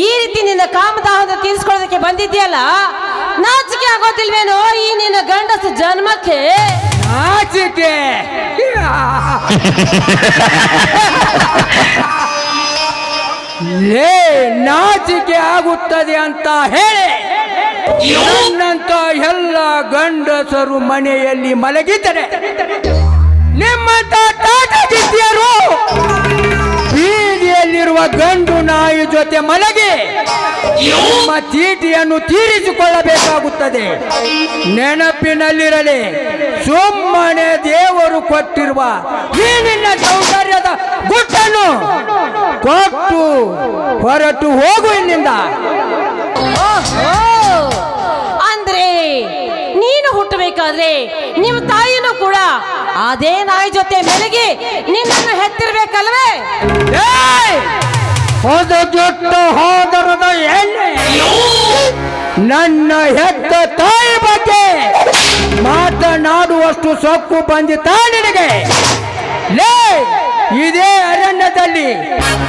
I: ಈ ರೀತಿ ನಿನ್ನ ಕಾಮದಾಹದ ತೀರಿಸ್ಕೊಳ್ಳೋದಕ್ಕೆ ಬಂದಿದ್ಯಲ್ಲ, ನಾಚಿಕೆ ಆಗೋದಿಲ್ವೇನೋ ಈ ನಿನ್ನ ಗಂಡಸು ಜನ್ಮಕ್ಕೆ?
D: ನಾಚಿಕೆ ಲೇ, ನಾಚಿಕೆ ಆಗುತ್ತದೆ ಅಂತ ಹೇಳಿ ನನ್ನಂತ ಎಲ್ಲ ಗಂಡಸರು ಮನೆಯಲ್ಲಿ ಮಲಗಿದರೆ ನಿಮ್ಮಂತ ಟಾಟಗಿತ್ತಿಯರು ಬೀದಿಯಲ್ಲಿರುವ ಗಂಡು ನಾಯಿ ಜೊತೆ ಮಲಗಿ ನಿಮ್ಮ ಚೀಟಿಯನ್ನು ತೀರಿಸಿಕೊಳ್ಳಬೇಕಾಗುತ್ತದೆ. ನೆನಪಿನಲ್ಲಿರಲಿ, ಸುಮ್ಮನೆ ದೇವರು ಕೊಟ್ಟಿರುವ ಈ ನಿನ್ನ ಸೌಂದರ್ಯದ ಗುಟ್ಟನ್ನು ಕೊಟ್ಟು ಹೊರಟು ಹೋಗು ಇಲ್ಲಿಂದ.
I: ಓಹೋ, ಅಂದ್ರೆ ನೀನು ಹುಟ್ಟಬೇಕಾದ್ರೆ ನಿಮ್ಮ ತಾಯಿನೂ ಕೂಡ ಅದೇ ನಾಯಿ ಜೊತೆ ಮೆಲಗಿ ನಿನ್ನನ್ನು ಹೆತ್ತಿರ್ಬೇಕಲ್ವೇ?
D: ಹೋದ ಜೊಟ್ಟ ಹೋದರದ ಎಣ್ಣೆ ನನ್ನ ಹೆತ್ತ ತಾಯಿ ಬಗ್ಗೆ ಮಾತನಾಡುವಷ್ಟು ಸೊಕ್ಕು ಬಂದಿತಾ ನಿನಗೆ? ಲೇ, ಇದೇ ಅರಣ್ಯದಲ್ಲಿ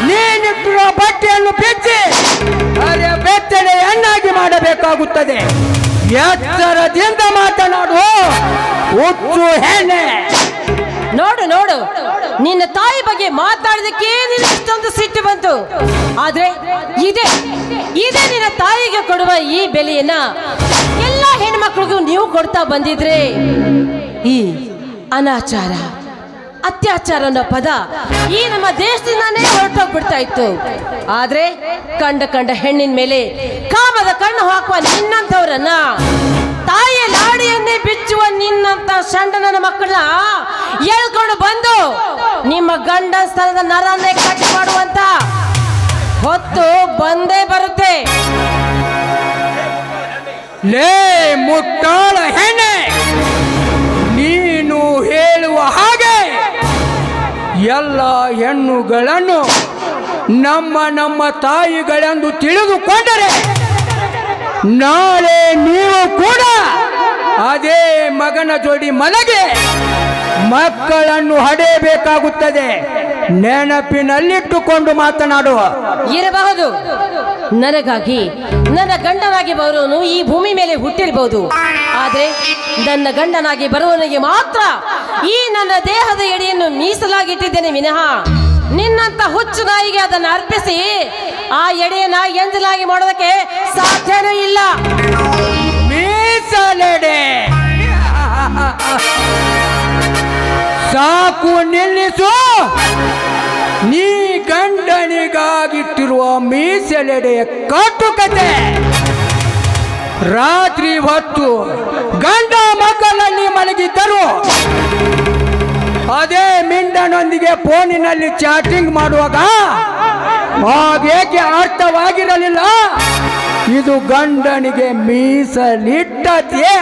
D: ನೀನಿಟ್ಟಿರುವ ಬಟ್ಟೆಯನ್ನು ಬಿಚ್ಚಿ ಅರೆ ಬೆತ್ತಲೆಯನ್ನಾಗಿ ಮಾಡಬೇಕಾಗುತ್ತದೆ. ಎಚ್ಚರದಿಂದ ಮಾತನಾಡು ಹುಚ್ಚು ಹೆಣ್ಣೆ.
I: ನೋಡು ನೋಡು, ನಿನ್ನ ತಾಯಿ ಬಗ್ಗೆ ಮಾತಾಡೋದಕ್ಕೆ ನಿನ್ನ ಇಷ್ಟೊಂದು ಸಿಟ್ಟು ಬಂತು. ಆದ್ರೆ ಇದೇ ನಿನ್ನ ತಾಯಿಗೆ ಕೊಡುವ ಈ ಬೆಲೆಯನ್ನ ಎಲ್ಲ ಹೆಣ್ಮಕ್ಳಿಗೂ ನೀವು ಕೊಡ್ತಾ ಬಂದಿದ್ರೆ ಈ ಅನಾಚಾರ, ಅತ್ಯಾಚಾರ ಅನ್ನೋ ಪದ ಈ ನಮ್ಮ ದೇಶದಿಂದಾನೇ ಹೊರಟೋಗ್ಬಿಡ್ತಾ ಇತ್ತು. ಆದ್ರೆ ಕಂಡ ಹೆಣ್ಣಿನ ಮೇಲೆ ಕಾಮದ ಕಣ್ಣು ಹಾಕುವ ನಿನ್ನಂಥವ್ರನ್ನ, ತಾಯಿಯ ಲಾಡಿಯನ್ನೇ ಬಿಚ್ಚುವ ನಿನ್ನಂತ ಷಂಡನ ಮಕ್ಕಳನ್ನ ಎಳ್ಕೊಂಡು ಬಂದು ನಿಮ್ಮ ಗಂಡ ಸ್ಥಳದ ನರನ್ನೇ ಕಟ್ ಮಾಡುವಂತ ಹೊತ್ತು ಬಂದೇ ಬರುತ್ತೆ.
D: ಲೇ ಮುಟ್ಟಾಳ ಹೆಣ್ಣೆ, ನೀನು ಹೇಳುವ ಹಾಗೆ ಎಲ್ಲ ಹೆಣ್ಣುಗಳನ್ನು ನಮ್ಮ ತಾಯಿಗಳೆಂದು ತಿಳಿದುಕೊಂಡರೆ ನಾಳೆ ನೀವು ಕೂಡ ಅದೇ ಮಗನ ಜೋಡಿ ಮಲಗೆ ಮಕ್ಕಳನ್ನು ಹಡೆಯಬೇಕಾಗುತ್ತದೆ. ನೆನಪಿನಲ್ಲಿಟ್ಟುಕೊಂಡು ಮಾತನಾಡುವ.
I: ಇರಬಹುದು, ನನಗಾಗಿ ನನ್ನ ಗಂಡನಾಗಿ ಬರುವನು ಈ ಭೂಮಿ ಮೇಲೆ ಹುಟ್ಟಿರಬಹುದು. ಆದ್ರೆ ನನ್ನ ಗಂಡನಾಗಿ ಬರುವವನಿಗೆ ಮಾತ್ರ ಈ ನನ್ನ ದೇಹದ ಎಡೆಯನ್ನು ಮೀಸಲಾಗಿಟ್ಟಿದ್ದೇನೆ ವಿನಃ ನಿನ್ನಂತ ಹುಚ್ಚು ನಾಯಿಗೆ ಅದನ್ನು ಅರ್ಪಿಸಿ ಆ ಎಡೆಯನ್ನ ಎಂಜಲಾಗಿ ಮಾಡೋದಕ್ಕೆ ಸಾಧ್ಯನೂ ಇಲ್ಲ.
D: ಮೀಸಲೆಡೆ ಸಾಕು, ನಿಲ್ಲಿಸು. ನೀ ಗಂಡನಿಗಾಗಿಟ್ಟಿರುವ ಮೀಸಲೆಡೆಯ ಕಟ್ಟುಕತೆ ರಾತ್ರಿ ಹೊತ್ತು ಗಂಡ ಮಕ್ಕಳಲ್ಲಿ ಮಲಗಿದ್ದರು ಅದೇ ಮಿಂಡನೊಂದಿಗೆ ಫೋನಿನಲ್ಲಿ ಚಾಟಿಂಗ್ ಮಾಡುವಾಗ ಹಾಗೇಕೆ ಅರ್ಥವಾಗಿರಲಿಲ್ಲ. ಇದು ಗಂಡನಿಗೆ ಮೀಸಲಿಟ್ಟ ದೇಹ.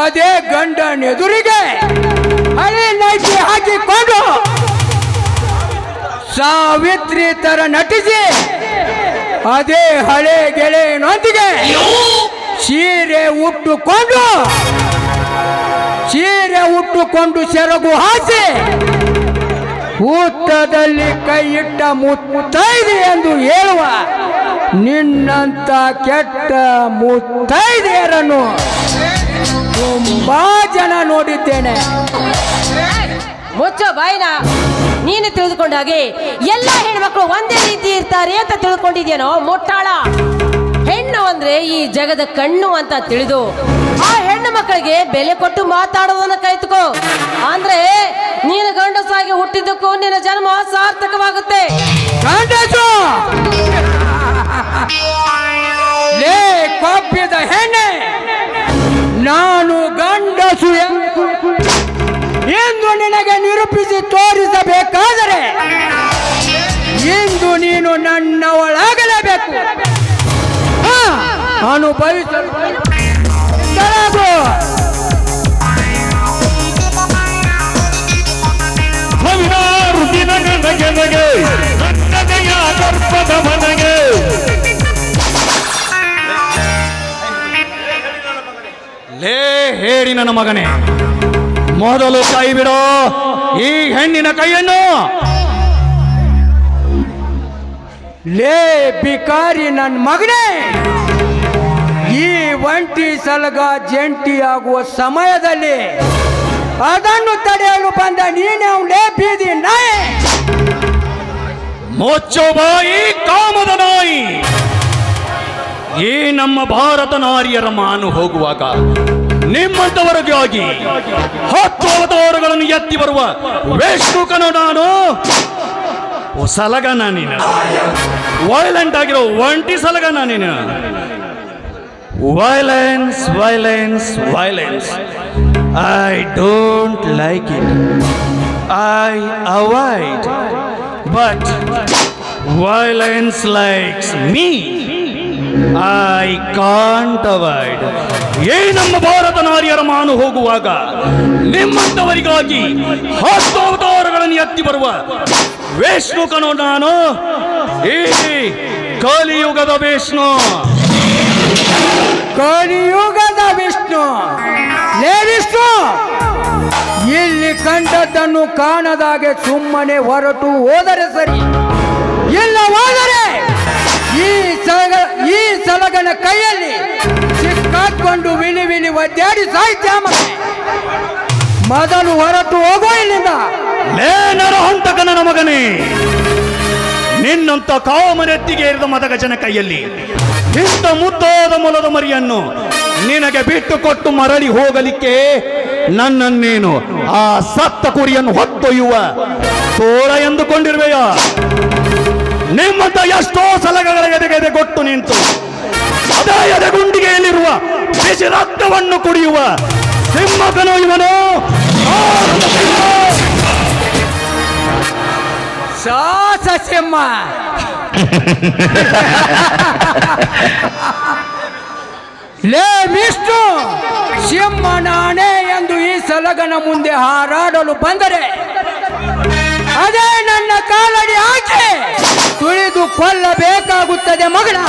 D: ಅದೇ ಗಂಡನೆದುರಿಗೆ ಹಳೆ ನೈಟಿ ಹಾಕಿಕೊಂಡು ಸಾವಿತ್ರಿ ತರ ನಟಿಸಿ ಅದೇ ಹಳೆ ಗೆಳೆಯನೊಂದಿಗೆ ಸೀರೆ ಉಟ್ಟುಕೊಂಡು ಸೆರಗು ಹಾಸಿ ಊಟದಲ್ಲಿ ಕೈ ಇಟ್ಟ ಮುತ್ತೈದೆ ಎಂದು ಹೇಳುವ ನಿನ್ನಂತ ಕೆಟ್ಟ ಮುತ್ತೈದೆಯರನ್ನು ತುಂಬಾ ಜನ ನೋಡಿದ್ದೇನೆ.
I: ಮುಚ್ಚೋ ಬಾಯಿನ. ನೀನು ತಿಳಿದುಕೊಂಡ ಹಾಗೆ ಎಲ್ಲ ಹೆಣ್ಮಕ್ಳು ಒಂದೇ ರೀತಿ ಇರ್ತಾರೆ ಅಂತ ತಿಳ್ಕೊಂಡಿದ್ಯೇನೋ ಮುಟ್ಟಾಳ. ಹೆಣ್ಣು ಅಂದ್ರೆ ಈ ಜಗದ ಕಣ್ಣು ಅಂತ ತಿಳಿದು ಆ ಹೆಣ್ಣು ಮಕ್ಕಳಿಗೆ ಬೆಲೆ ಕೊಟ್ಟು ಮಾತಾಡೋದನ್ನ ಕಲಿತುಕೋ. ಅಂದ್ರೆ ನೀನು ಗಂಡಸಾಗಿ ಹುಟ್ಟಿದ್ದಕ್ಕೂ ನಿನ್ನ ಜನ್ಮ ಸಾರ್ಥಕವಾಗುತ್ತೆ.
D: ಗಂಡಸು ಲೇ ಕೊಪ್ಪಿದ ಹೆಣ್ಣೆ, ನಾನು ಗಂಡಸು ಎಂದು ನಿನಗೆ ನಿರೂಪಿಸಿ ತೋರಿಸಬೇಕಾದರೆ ನೀನು ನನ್ನವಳಾಗಲೇಬೇಕು. ಅನುಭವಿಸಲು ಕೆಳಗು.
E: ಸಾವಿರಾರು ದಿನಗಳ ಕೆಳಗೆ ನನ್ನದೆಯ ಗರ್ಭದ ಮನೆಗೆ ಲೇ ಹೇಳಿ ನನ್ನ ಮಗನೇ, ಮೊದಲು ಕೈ ಬಿಡೋ ಈ ಹೆಣ್ಣಿನ ಕೈಯನ್ನು.
D: ಲೇ ಬಿಕಾರಿ ನನ್ನ ಮಗನೇ, ಈ ಒಂಟಿ ಸಲಗ ಜಂಟಿಯಾಗುವ ಸಮಯದಲ್ಲಿ ಅದನ್ನು ತಡೆಯಲು ಬಂದ ನೀನೇ ಲೇ ಬೀದಿ ನಾಯಿ.
E: ಮುಚ್ಚೋ ಬಾಯಿ ಕಾಮದ ನಾಯಿ. ಈ ನಮ್ಮ ಭಾರತ ನಾರಿಯರ ಮಾನು ಹೋಗುವಾಗ ನಿಮ್ಮಂತವರಿಗಾಗಿ 10 ಅವತಾರಗಳನ್ನು ಎತ್ತಿ ಬರುವ ವೇಶ್ಮುಖನು ನಾನು. ಸಲಗ ನೀನು ವೈಲೆಂಟ್ ಆಗಿರೋ ಒಂಟಿ ಸಲಗ ನೀನು. Violence violence violence I don't like it. I avoid, but violence likes me. I can't avoid. ಈ ನಮ್ಮ ಭಾರತ ನಾರಿಯರ ಮಾನು ಹೋಗುವಾಗ ನಿಮ್ಮಂತವರಿಗಾಗಿ 10 ಅವತಾರಗಳನ್ನು ಎತ್ತಿ ಬರುವ ವೇಶ್ಮುಖನು ನಾನು. ಈ ಕಲಿಯುಗದ ವಿಷ್ಣು.
D: ಕಲಿಯುಗದ ವಿಷ್ಣು. ಲೇ ವಿಷ್ಣು, ಇಲ್ಲಿ ಕಂಡದ್ದನ್ನು ಕಾಣದಾಗೆ ಸುಮ್ಮನೆ ಹೊರಟು ಹೋದರೆ ಸರಿ, ಇಲ್ಲವಾದರೆ ಈ ಸಲಗನ ಕೈಯಲ್ಲಿ ಸಿಕ್ಕಾಕೊಂಡು ವಿಲಿ ವಿಲಿ ಒದ್ದಾಡಿ ಸಾಹಿತ್ಯ. ಮೊದಲು ಹೊರಟು ಹೋಗೋ ಇಲ್ಲಿಂದ.
E: ಲೇ ನರಹಂತಕ ನನ್ನ ಮಗನೇ, ನಿನ್ನಂತ ಕಾಮನೆತ್ತಿಗೆ ಏರಿದ ಮದಗಜನ ಕೈಯಲ್ಲಿ ಇಂಥ ಮುದ್ದಾದ ಮೊಲದ ಮರಿಯನ್ನು ನಿನಗೆ ಬಿಟ್ಟು ಕೊಟ್ಟು ಮರಳಿ ಹೋಗಲಿಕ್ಕೆ ನನ್ನನ್ನೇನು ಆ ಸತ್ತ ಕುರಿಯನ್ನು ಹೊತ್ತೊಯ್ಯುವ ತೋಳ ಎಂದುಕೊಂಡಿರುವೆಯಾ? ನಿಮ್ಮಂತ ಎಷ್ಟೋ ಸಲಗಗಳ ಎದೆಗೆ ಕೊಟ್ಟು ನಿಂತು ಅದೇ ಎದೆಗುಂಡಿಗೆಯಲ್ಲಿರುವ ಬಿಸಿ ರಕ್ತವನ್ನು ಕುಡಿಯುವ ಸಿಂಹಕನು ಇವನು.
D: ಸಾಸ ಸಿಂಹ. ಲೇ ವಿಷ್ಣು, ಸಿಂಹ ನಾನೇ ಎಂದು ಈ ಸಲಗನ ಮುಂದೆ ಹಾರಾಡಲು ಬಂದರೆ ಅದೇ ನನ್ನ ಕಾಲಡಿ ಹಾಕಿ ತುಳಿದು ಕೊಲ್ಲಬೇಕಾಗುತ್ತದೆ ಮಗನ.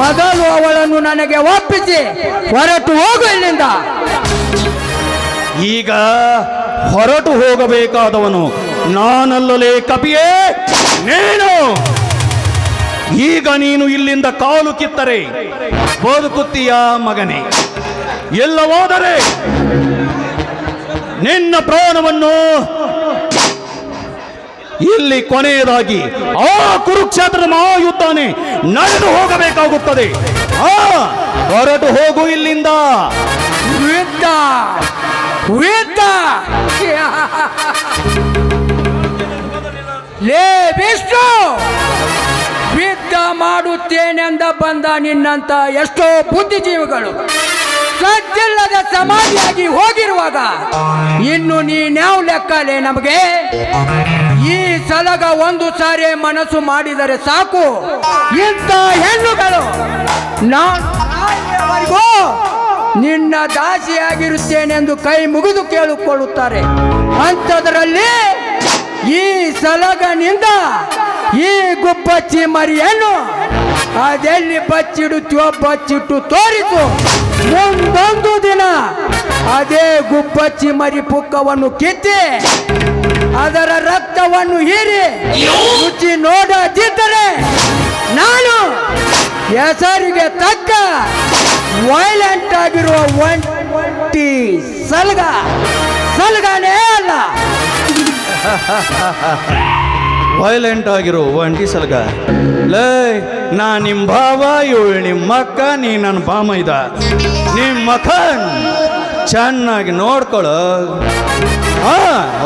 D: ಮೊದಲು ಅವಳನ್ನು ನನಗೆ ಒಪ್ಪಿಸಿ ಹೊರಟು ಹೋಗು ಇಲ್ಲಿಂದ.
E: ಈಗ ಹೊರಟು ಹೋಗಬೇಕಾದವನು ನಾನಲ್ಲಲೇ ಕಪಿಯೇ ನೀನು. ಈಗ ನೀನು ಇಲ್ಲಿಂದ ಕಾಲು ಕಿತ್ತರೆ ಬದುಕುತ್ತೀಯ ಮಗನೇ, ಎಲ್ಲವಾದರೆ ನಿನ್ನ ಪ್ರಾಣವನ್ನು ಇಲ್ಲಿ ಕೊನೆಯದಾಗಿ ಆ ಕುರುಕ್ಷೇತ್ರದ ಮಹಾಯುದ್ಧನೇ ನಡೆದು ಹೋಗಬೇಕಾಗುತ್ತದೆ. ಹೊರಟು ಹೋಗು ಇಲ್ಲಿಂದ.
D: ಯುದ್ಧ ಯುದ್ಧ. ಲೇ ವಿಷ್ಣು, ಯುದ್ಧ ಮಾಡುತ್ತೇನೆಂದ ಬಂದ ನಿನ್ನಂತ ಎಷ್ಟೋ ಬುದ್ಧಿಜೀವಿಗಳು ಸಜ್ಜಿಲ್ಲದ ಸಮಾಧಿಯಾಗಿ ಹೋಗಿರುವಾಗ ಇನ್ನು ನೀನ್ಯಾವ ಲೆಕ್ಕಲೇ ನಮಗೆ? ಈ ಸಲಗ ಒಂದು ಸಾರಿ ಮನಸ್ಸು ಮಾಡಿದರೆ ಸಾಕು, ಇಂಥ ಹೆಣ್ಣುಗಳು ನಾಳೆಯವರೆಗೂ ನಿನ್ನ ದಾಸಿಯಾಗಿರುತ್ತೇನೆಂದು ಕೈ ಮುಗಿದು ಕೇಳಿಕೊಳ್ಳುತ್ತಾರೆ. ಅಂಥದ್ರಲ್ಲಿ ಈ ಸಲಗನಿಂದ ಈ ಗುಬ್ಬಚ್ಚಿ ಮರಿಯನ್ನು ಅದೆಲ್ಲಿ ಬಚ್ಚಿಡುತ್ತೋ ಬಚ್ಚಿಟ್ಟು ತೋರಿಸು. ಮುಂದೊಂದು ದಿನ ಅದೇ ಗುಬ್ಬಚ್ಚಿ ಮರಿ ಪುಕ್ಕವನ್ನು ಕಿತ್ತಿ ಅದರ ರಕ್ತವನ್ನು ಹೀರಿ ರುಚಿ ನೋಡದಿದ್ದರೆ ನಾನು ಹೆಸರಿಗೆ ತಕ್ಕ ವೈಲೆಂಟ್ ಆಗಿರುವ ಒಂಟಿ ಸಲಗನೇ ಅಲ್ಲ.
E: ವೈಲೆಂಟ್ ಆಗಿರೋ ಒಂಟಿ ಸಲಗ. ಲೇ, ನಾ ನಿಮ್ಮ ಭಾವ, ಇವಳು ನಿಮ್ಮ ಅಕ್ಕ, ನೀ ನನ್ನ ಬಾಮ ಇದ. ನಿಮ್ಮ ಮಖನ್ ಚೆನ್ನಾಗಿ ನೋಡ್ಕೊಳ್ಳೋ.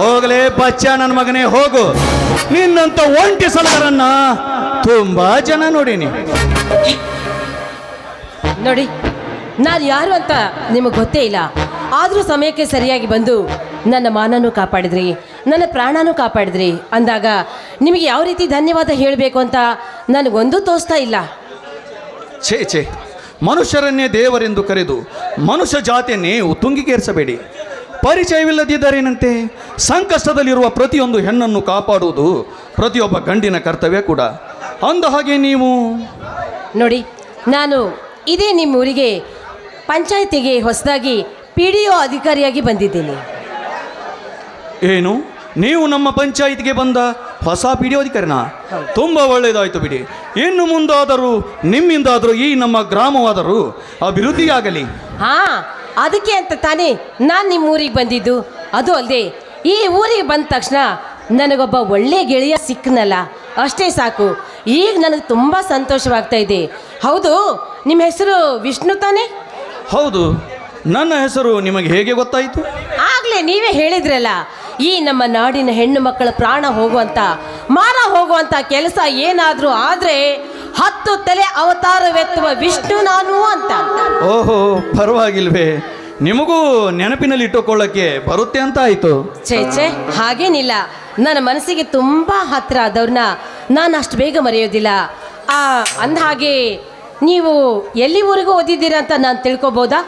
E: ಹೋಗಲೇ ಬಚ್ಚ ನನ್ನ ಮಗನೇ, ಹೋಗು. ನಿನ್ನಂತ ಒಂಟಿ ಸಲಗರನ್ನ ತುಂಬಾ ಜನ ನೋಡೀನಿ.
I: ನೋಡಿ, ನಾನು ಯಾರು ಅಂತ ನಿಮಗೆ ಗೊತ್ತೇ ಇಲ್ಲ. ಆದರೂ ಸಮಯಕ್ಕೆ ಸರಿಯಾಗಿ ಬಂದು ನನ್ನ ಮಾನನೂ ಕಾಪಾಡಿದ್ರಿ, ನನ್ನ ಪ್ರಾಣನೂ ಕಾಪಾಡಿದ್ರಿ ಅಂದಾಗ ನಿಮಗೆ ಯಾವ ರೀತಿ ಧನ್ಯವಾದ ಹೇಳಬೇಕು ಅಂತ ನನಗೊಂದು ತೋಚ್ತಾ ಇಲ್ಲ.
E: ಛೇ, ಮನುಷ್ಯರನ್ನೇ ದೇವರೆಂದು ಕರೆದು ಮನುಷ್ಯ ಜಾತಿಯನ್ನೇ ಉತ್ತುಂಗಿಗೇರಿಸಬೇಡಿ. ಪರಿಚಯವಿಲ್ಲದಿದ್ದರೇನಂತೆ, ಸಂಕಷ್ಟದಲ್ಲಿರುವ ಪ್ರತಿಯೊಂದು ಹೆಣ್ಣನ್ನು ಕಾಪಾಡುವುದು ಪ್ರತಿಯೊಬ್ಬ ಗಂಡಿನ ಕರ್ತವ್ಯ ಕೂಡ. ಅಂದ ಹಾಗೆ ನೀವು
I: ನೋಡಿ, ನಾನು ಇದೇ ನಿಮ್ಮೂರಿಗೆ ಪಂಚಾಯತಿಗೆ ಹೊಸದಾಗಿ PDO ಅಧಿಕಾರಿಯಾಗಿ ಬಂದಿದ್ದೀನಿ.
E: ಏನು, ನೀವು ನಮ್ಮ ಪಂಚಾಯಿತಿಗೆ ಬಂದ ಹೊಸ PDO ಅಧಿಕಾರಿನ? ತುಂಬ ಒಳ್ಳೆಯದಾಯಿತು ಬಿಡಿ. ಇನ್ನು ಮುಂದಾದರೂ ನಿಮ್ಮಿಂದಾದರೂ ಈ ನಮ್ಮ ಗ್ರಾಮವಾದರೂ ಅಭಿವೃದ್ಧಿಯಾಗಲಿ.
I: ಹಾಂ, ಅದಕ್ಕೆ ಅಂತ ತಾನೇ ನಾನು ನಿಮ್ಮ ಊರಿಗೆ ಬಂದಿದ್ದು. ಅದು ಅಲ್ಲದೆ ಈ ಊರಿಗೆ ಬಂದ ತಕ್ಷಣ ನನಗೊಬ್ಬ ಒಳ್ಳೆ ಗೆಳೆಯ ಸಿಕ್ಕನಲ್ಲ, ಅಷ್ಟೇ ಸಾಕು. ಈಗ ನನಗೆ ತುಂಬ ಸಂತೋಷವಾಗ್ತಾ ಇದೆ. ಹೌದು, ನಿಮ್ಮ ಹೆಸರು ವಿಷ್ಣು ತಾನೇ?
E: ಹೌದು, ನನ್ನ ಹೆಸರು ನಿಮಗೆ ಹೇಗೆ ಗೊತ್ತಾಯಿತು?
I: ಆಗಲೇ ನೀವೇ ಹೇಳಿದ್ರಲ್ಲ, ಈ ನಮ್ಮ ನಾಡಿನ ಹೆಣ್ಣು ಮಕ್ಕಳ ಪ್ರಾಣ ಹೋಗುವಂಥ, ಮಾನ ಹೋಗುವಂಥ ಕೆಲಸ ಏನಾದರೂ ಆದರೆ 10 ತಲೆ ಅವತಾರವೆತ್ತುವ ವಿಷ್ಣು ನಾನು ಅಂತ.
E: ಓಹೋ, ಪರವಾಗಿಲ್ವೇ, ನಿಮಗೂ ನೆನಪಿನಲ್ಲಿ ಇಟ್ಟುಕೊಳ್ಳಕ್ಕೆ ಬರುತ್ತೆ ಅಂತ ಆಯಿತು.
I: ಛೇ, ಹಾಗೇನಿಲ್ಲ. ನನ್ನ ಮನಸ್ಸಿಗೆ ತುಂಬ ಹತ್ತಿರ ಆದವ್ರನ್ನ ನಾನು ಅಷ್ಟು ಬೇಗ ಮರೆಯೋದಿಲ್ಲ. ಅಂದಹಾಗೆ ನೀವು ಎಲ್ಲಿವರೆಗೂ ಓದಿದ್ದೀರಾ ಅಂತ ನಾನು ತಿಳ್ಕೊಬೋದಾ?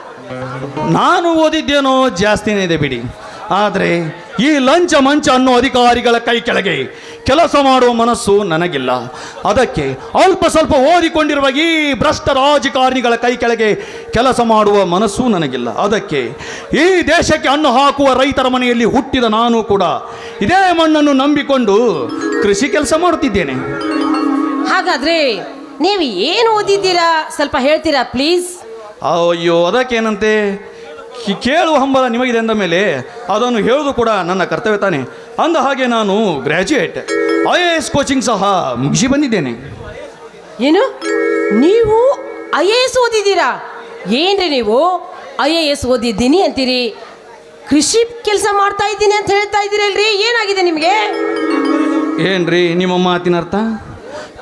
E: ನಾನು ಓದಿದ್ದೇನೋ ಜಾಸ್ತಿನೇ ಇದೆ ಬಿಡಿ. ಆದರೆ ಈ ಲಂಚ ಮಂಚ ಅನ್ನೋ ಅಧಿಕಾರಿಗಳ ಕೈ ಕೆಳಗೆ ಕೆಲಸ ಮಾಡುವ ಮನಸ್ಸು ನನಗಿಲ್ಲ. ಅದಕ್ಕೆ ಅಲ್ಪ ಸ್ವಲ್ಪ ಓದಿಕೊಂಡಿರುವ ಈ ಭ್ರಷ್ಟ ರಾಜಕಾರಣಿಗಳ ಕೈ ಕೆಳಗೆ ಕೆಲಸ ಮಾಡುವ ಮನಸ್ಸು ನನಗಿಲ್ಲ. ಅದಕ್ಕೆ ಈ ದೇಶಕ್ಕೆ ಅನ್ನ ಹಾಕುವ ರೈತರ ಮನೆಯಲ್ಲಿ ಹುಟ್ಟಿದ ನಾನು ಕೂಡ ಇದೇ ಮಣ್ಣನ್ನು ನಂಬಿಕೊಂಡು ಕೃಷಿ ಕೆಲಸ ಮಾಡುತ್ತಿದ್ದೇನೆ.
I: ಹಾಗಾದ್ರೆ ನೀವು ಏನು ಓದಿದ್ದೀರಾ ಸ್ವಲ್ಪ ಹೇಳ್ತೀರಾ ಪ್ಲೀಸ್?
E: ಅಯ್ಯೋ, ಅದಕ್ಕೇನಂತೆ, ಕೇಳುವ ಹಂಬಲ ನಿಮಗಿದೆ ಅಂದ ಮೇಲೆ ಅದನ್ನು ಹೇಳೋದು ಕೂಡ ನನ್ನ ಕರ್ತವ್ಯ ತಾನೆ. ಅಂದ ಹಾಗೆ ನಾನು ಗ್ರ್ಯಾಜುಯೇಟ್, IAS ಕೋಚಿಂಗ್ ಸಹ ಮುಗಿಸಿ ಬಂದಿದ್ದೇನೆ.
I: ಏನು, ನೀವು IAS ಓದಿದ್ದೀರಾ? ಏನ್ರಿ ನೀವು IAS ಓದಿದ್ದೀನಿ ಅಂತೀರಿ, ಕೃಷಿ ಕೆಲಸ ಮಾಡ್ತಾ ಇದ್ದೀನಿ ಅಂತ ಹೇಳ್ತಾ ಇದ್ದೀರಲ್ರಿ, ಏನಾಗಿದೆ ನಿಮಗೆ?
E: ಏನ್ರಿ ನಿಮ್ಮ ಮಾತಿನ ಅರ್ಥ?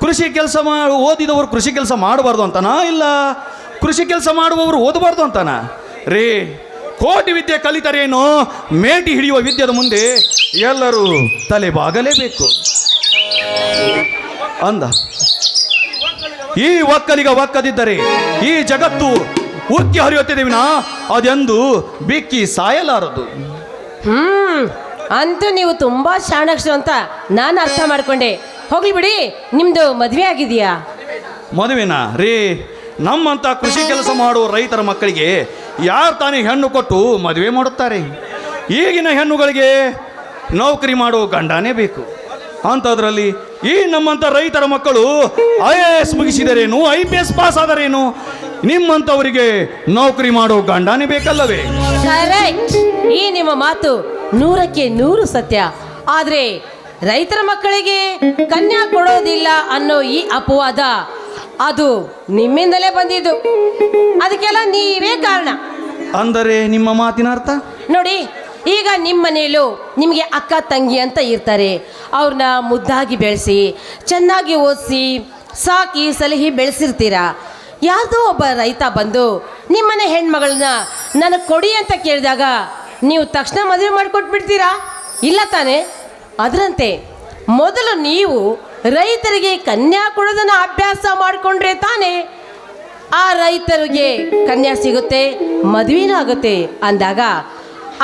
E: ಕೃಷಿ ಕೆಲಸ ಓದಿದವರು ಕೃಷಿ ಕೆಲಸ ಮಾಡಬಾರ್ದು ಅಂತನಾ, ಇಲ್ಲ ಕೃಷಿ ಕೆಲಸ ಮಾಡುವವರು ಓದಬಾರ್ದು ಅಂತಾನ? ರೇ, ಕೋಟಿ ವಿದ್ಯೆ ಕಲಿತರೇನೋ ಮೇಟಿ ಹಿಡಿಯುವ ವಿದ್ಯೆದ ಮುಂದೆ ಎಲ್ಲರೂ ತಲೆ ಬಾಗಲೇಬೇಕು ಅಂದ. ಈ ಒಕ್ಕಲಿಗ ಒಕ್ಕದಿದ್ದರೆ ಈ ಜಗತ್ತು ಉಕ್ಕಿ ಹರಿಯುತ್ತದೆ ವಿನಾ ಅದೆಂದು ಬಿಕ್ಕಿ ಸಾಯಲಾರದು.
I: ಅಂತೂ ನೀವು ತುಂಬಾ ಚಾಣಾಕ್ಷರು ಅಂತ ನಾನು ಅರ್ಥ ಮಾಡ್ಕೊಂಡೆ. ಹೋಗ್ಲಿ ಬಿಡಿ, ನಿಮ್ದು ಮದುವೆ ಆಗಿದೆಯಾ?
E: ಮದುವೆನಾ ರೇ? ನಮ್ಮಂಥ ಕೃಷಿ ಕೆಲಸ ಮಾಡುವ ರೈತರ ಮಕ್ಕಳಿಗೆ ಯಾರು ತಾನೇ ಹೆಣ್ಣು ಕೊಟ್ಟು ಮದುವೆ ಮಾಡುತ್ತಾರೆ? ಈಗಿನ ಹೆಣ್ಣುಗಳಿಗೆ ನೌಕರಿ ಮಾಡೋ ಗಂಡನೇ ಬೇಕು. ಅಂಥದ್ರಲ್ಲಿ ಈ ನಮ್ಮಂಥ ರೈತರ ಮಕ್ಕಳು IAS ಮುಗಿಸಿದರೇನು, IPS ಪಾಸ್ ಆದರೇನು, ನಿಮ್ಮಂಥವರಿಗೆ ನೌಕರಿ ಮಾಡೋ ಗಂಡನೇ ಬೇಕಲ್ಲವೇ?
I: ಕರೆಕ್ಟ್. ಈ ನಿಮ್ಮ ಮಾತು 100ಕ್ಕೆ 100 ಸತ್ಯ. ಆದ್ರೆ ರೈತರ ಮಕ್ಕಳಿಗೆ ಕನ್ಯಾ ಕೊಡೋದಿಲ್ಲ ಅನ್ನೋ ಈ ಅಪವಾದ ಅದು ನಿಮ್ಮಿಂದಲೇ ಬಂದಿದ್ದು. ಅದಕ್ಕೆಲ್ಲ ನೀವೇ ಕಾರಣ.
E: ಅಂದರೆ ನಿಮ್ಮ ಮಾತಿನ ಅರ್ಥ?
I: ನೋಡಿ, ಈಗ ನಿಮ್ಮ ಮನೆಯಲ್ಲೂ ನಿಮಗೆ ಅಕ್ಕ ತಂಗಿ ಅಂತ ಇರ್ತಾರೆ. ಅವ್ರನ್ನ ಮುದ್ದಾಗಿ ಬೆಳೆಸಿ ಚೆನ್ನಾಗಿ ಓದಿಸಿ ಸಾಕಿ ಸಲಹಿ ಬೆಳೆಸಿರ್ತೀರಾ. ಯಾವುದೋ ಒಬ್ಬ ರೈತ ಬಂದು ನಿಮ್ಮನೆ ಹೆಣ್ಮಗಳನ್ನ ನನಗೆ ಕೊಡಿ ಅಂತ ಕೇಳಿದಾಗ ನೀವು ತಕ್ಷಣ ಮದುವೆ ಮಾಡಿಕೊಟ್ಬಿಡ್ತೀರಾ? ಇಲ್ಲ ತಾನೆ? ಅದರಂತೆ ಮೊದಲು ನೀವು ರೈತರಿಗೆ ಕನ್ಯಾ ಕೊಡೋದನ್ನು ಅಭ್ಯಾಸ ಮಾಡಿಕೊಂಡ್ರೆ ತಾನೇ ಆ ರೈತರಿಗೆ ಕನ್ಯಾ ಸಿಗುತ್ತೆ, ಮದುವೆನೂ ಆಗುತ್ತೆ. ಅಂದಾಗ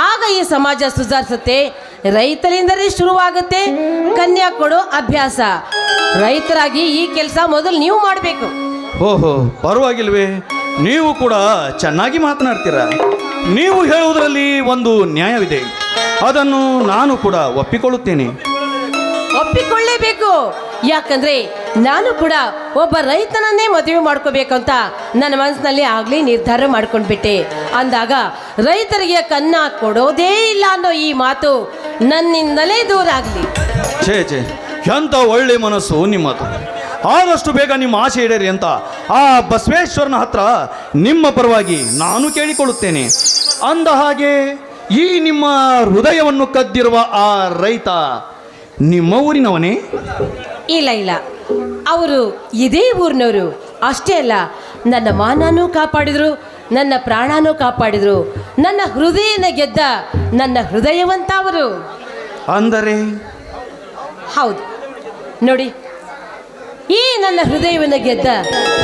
I: ಆಗ ಈ ಸಮಾಜ ಸುಧಾರಿಸುತ್ತೆ. ರೈತರಿಂದಲೇ ಶುರುವಾಗುತ್ತೆ ಕನ್ಯಾ ಕೊಡೋ ಅಭ್ಯಾಸ. ರೈತರಾಗಿ ಈ ಕೆಲಸ ಮೊದಲು ನೀವು ಮಾಡಬೇಕು.
E: ಓಹೋ, ಪರವಾಗಿಲ್ವೇ, ನೀವು ಕೂಡ ಚೆನ್ನಾಗಿ ಮಾತನಾಡ್ತೀರ. ನೀವು ಹೇಳುವುದರಲ್ಲಿ ಒಂದು ನ್ಯಾಯವಿದೆ, ಅದನ್ನು ನಾನು ಕೂಡ ಒಪ್ಪಿಕೊಳ್ಳುತ್ತೇನೆ.
I: ಒಪ್ಪಿಕೊಳ್ಳೇಬೇಕು. ಯಾಕಂದ್ರೆ ನಾನು ಕೂಡ ಒಬ್ಬ ರೈತನನ್ನೇ ಮದುವೆ ಮಾಡ್ಕೋಬೇಕಂತ ನನ್ನ ಮನಸ್ಸಿನಲ್ಲಿ ಆಗ್ಲೇ ನಿರ್ಧಾರ ಮಾಡ್ಕೊಂಡ್ಬಿಟ್ಟೆ. ಅಂದಾಗ ರೈತರಿಗೆ ಕನ್ನ ಕೊಡೋದೇ ಇಲ್ಲ ಅನ್ನೋ ಈ ಮಾತು ನನ್ನಿಂದಲೇ ದೂರ ಆಗಲಿ.
E: ಛೇ, ಎಂಥ ಒಳ್ಳೆ ಮನಸ್ಸು ನಿಮ್ಮದು. ಆದಷ್ಟು ಬೇಗ ನಿಮ್ಮ ಆಸೆ ಈಡೇರಿ ಅಂತ ಆ ಬಸವೇಶ್ವರನ ಹತ್ರ ನಿಮ್ಮ ಪರವಾಗಿ ನಾನು ಕೇಳಿಕೊಳ್ಳುತ್ತೇನೆ. ಅಂದ ಹಾಗೆ ಈ ನಿಮ್ಮ ಹೃದಯವನ್ನು ಕದ್ದಿರುವ ಆ ರೈತ ನಿಮ್ಮ ಊರಿನವನೇ?
I: ಇಲ್ಲ, ಅವರು ಇದೇ ಊರಿನವರು. ಅಷ್ಟೇ ಅಲ್ಲ, ನನ್ನ ಮಾನನೂ ಕಾಪಾಡಿದ್ರು, ನನ್ನ ಪ್ರಾಣನೂ ಕಾಪಾಡಿದ್ರು. ನನ್ನ ಹೃದಯನ ಗೆದ್ದ ನನ್ನ ಹೃದಯವಂತ ಅವರು.
E: ಅಂದರೆ
I: ಹೌದು ನೋಡಿ, ಈ ನನ್ನ ಹೃದಯವನ್ನು ಗೆದ್ದ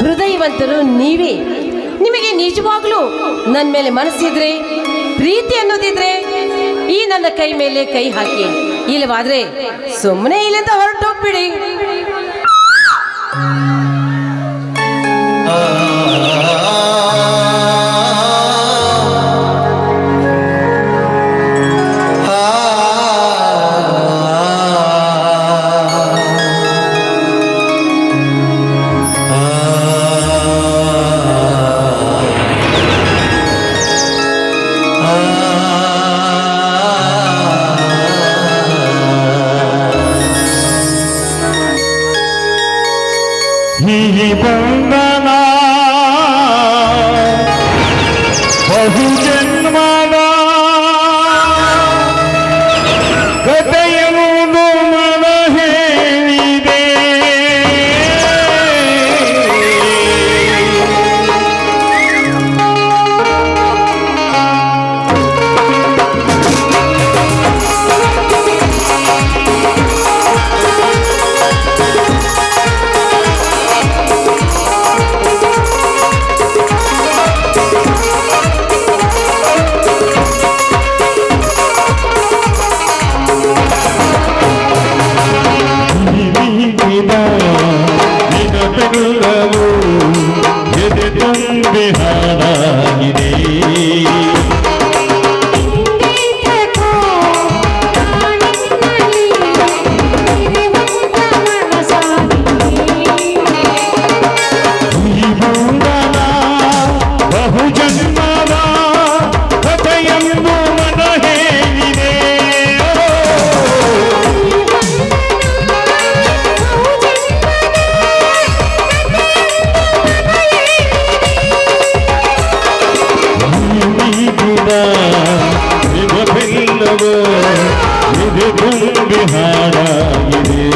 I: ಹೃದಯವಂತರು ನೀವೇ. ನಿಮಗೆ ನಿಜವಾಗ್ಲೂ ನನ್ನ ಮೇಲೆ ಮನಸ್ಸಿದ್ರೆ, ಪ್ರೀತಿ ಅನ್ನೋದಿದ್ರೆ ಈ ನನ್ನ ಕೈ ಮೇಲೆ ಕೈ ಹಾಕಿ, ಇಲ್ಲವಾದ್ರೆ ಸುಮ್ಮನೆ ಇಲ್ಲಿಂದ ಹೊರಟೋಗ್ಬಿಡಿ.
G: ಈ ಬಂಧನ ಬಹು ಜನ್ಮದ ಕಥೆಯನ್ನು ಮನ ಹೇಳಿದೆ. ನಿನಗೆಲ್ಲವೂ ಎದೆ ತುಂಬಿ ಹಾಡಾಗಿದೆ. ಈ ಬಂಧನ ಬಹು ಜನ್ಮದ ಕಥೆಯೆಂದು ಮನ ಹೇಳಿದೆ. ನಿನಗೆಲ್ಲವೂ ಎದೆ ತುಂಬಿ ಹಾಡಾಗಿದೆ.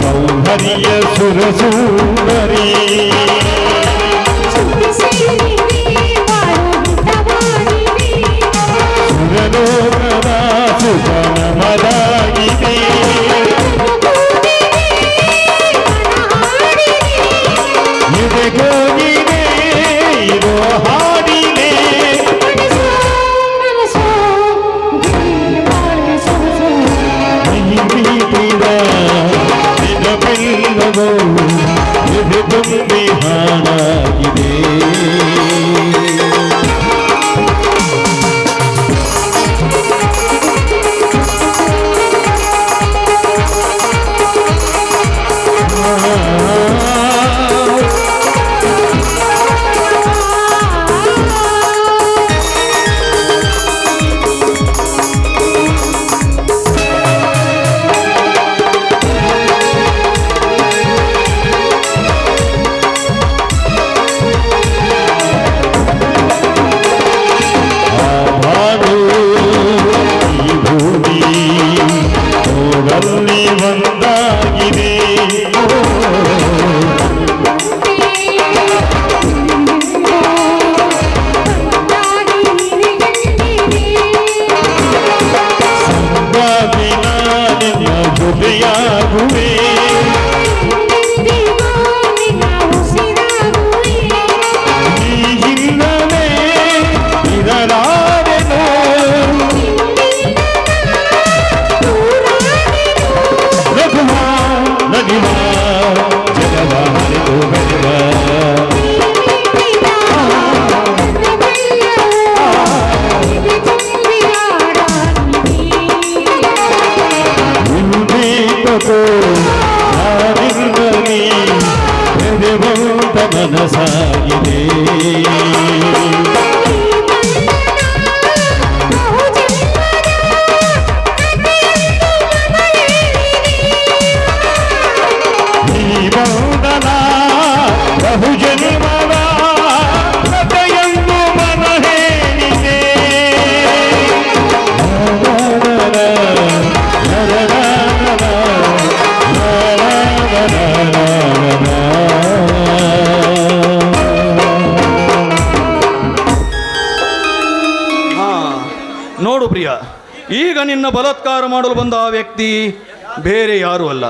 G: ಸೌಂದರ್ಯ ಸುರಸುಂದರಿ ಸುರಲೋಕದ ಸುಖನ ಮದಾಗಿದೆ. ಇದೆಗೋಗಿದೆ ಇದು ಹಾಡಿದೆ. ನಿನಗೆಲ್ಲವೂ ಎದೆ ತುಂಬಿ
J: ನನಸಾಗಿದೆ. ಈ ಬಂಧನ ಬಹುಜನ್ಮದ ಕಥೆಯೆಂದು ಮನ ಹೇಳಿದೆ.
E: ನೋಡು ಪ್ರಿಯ, ಈಗ ನಿನ್ನ ಬಲಾತ್ಕಾರ ಮಾಡಲು ಬಂದ ಆ ವ್ಯಕ್ತಿ ಬೇರೆ ಯಾರೂ ಅಲ್ಲ,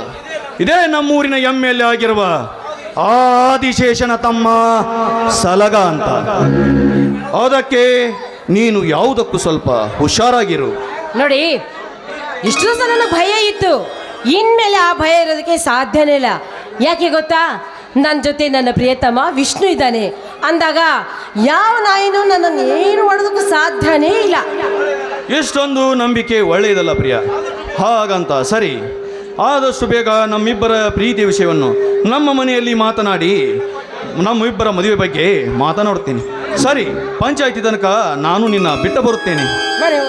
E: ಇದೇ ನಮ್ಮೂರಿನ MLA ಆಗಿರುವ ಆದಿಶೇಷನ ತಮ್ಮ ಸಲಗ ಅಂತ. ಅದಕ್ಕೆ ನೀನು ಯಾವುದಕ್ಕೂ ಸ್ವಲ್ಪ ಹುಷಾರಾಗಿರು.
I: ನೋಡಿ, ಇಷ್ಟು ದಿವಸ ನನಗೆ ಭಯ ಇತ್ತು, ಇನ್ಮೇಲೆ ಆ ಭಯ ಇರೋದಕ್ಕೆ ಸಾಧ್ಯನೇ ಇಲ್ಲ. ಯಾಕೆ ಗೊತ್ತಾ, ನನ್ನ ಜೊತೆ ನನ್ನ ಪ್ರಿಯತಮ ವಿಷ್ಣು ಇದ್ದಾನೆ ಅಂದಾಗ ಯಾವ ನಾಯಿನೂ ನನ್ನನ್ನು ಏನು ಮಾಡೋದಕ್ಕೂ ಸಾಧ್ಯನೇ ಇಲ್ಲ.
E: ಇಷ್ಟೊಂದು ನಂಬಿಕೆ ಒಳ್ಳೆಯದಲ್ಲ ಪ್ರಿಯ. ಹಾಗಂತ ಸರಿ, ಆದಷ್ಟು ಬೇಗ ನಮ್ಮಿಬ್ಬರ ಪ್ರೀತಿಯ ವಿಷಯವನ್ನು ನಮ್ಮ ಮನೆಯಲ್ಲಿ ಮಾತನಾಡಿ ನಮ್ಮಿಬ್ಬರ ಮದುವೆ ಬಗ್ಗೆ ಮಾತನಾಡ್ತೀನಿ. ಸರಿ, ಪಂಚಾಯಿತಿ ತನಕ ನಾನು ನಿನ್ನ ಬಿಟ್ಟು ಬರುತ್ತೇನೆ.
I: ಬನ್ನಿ.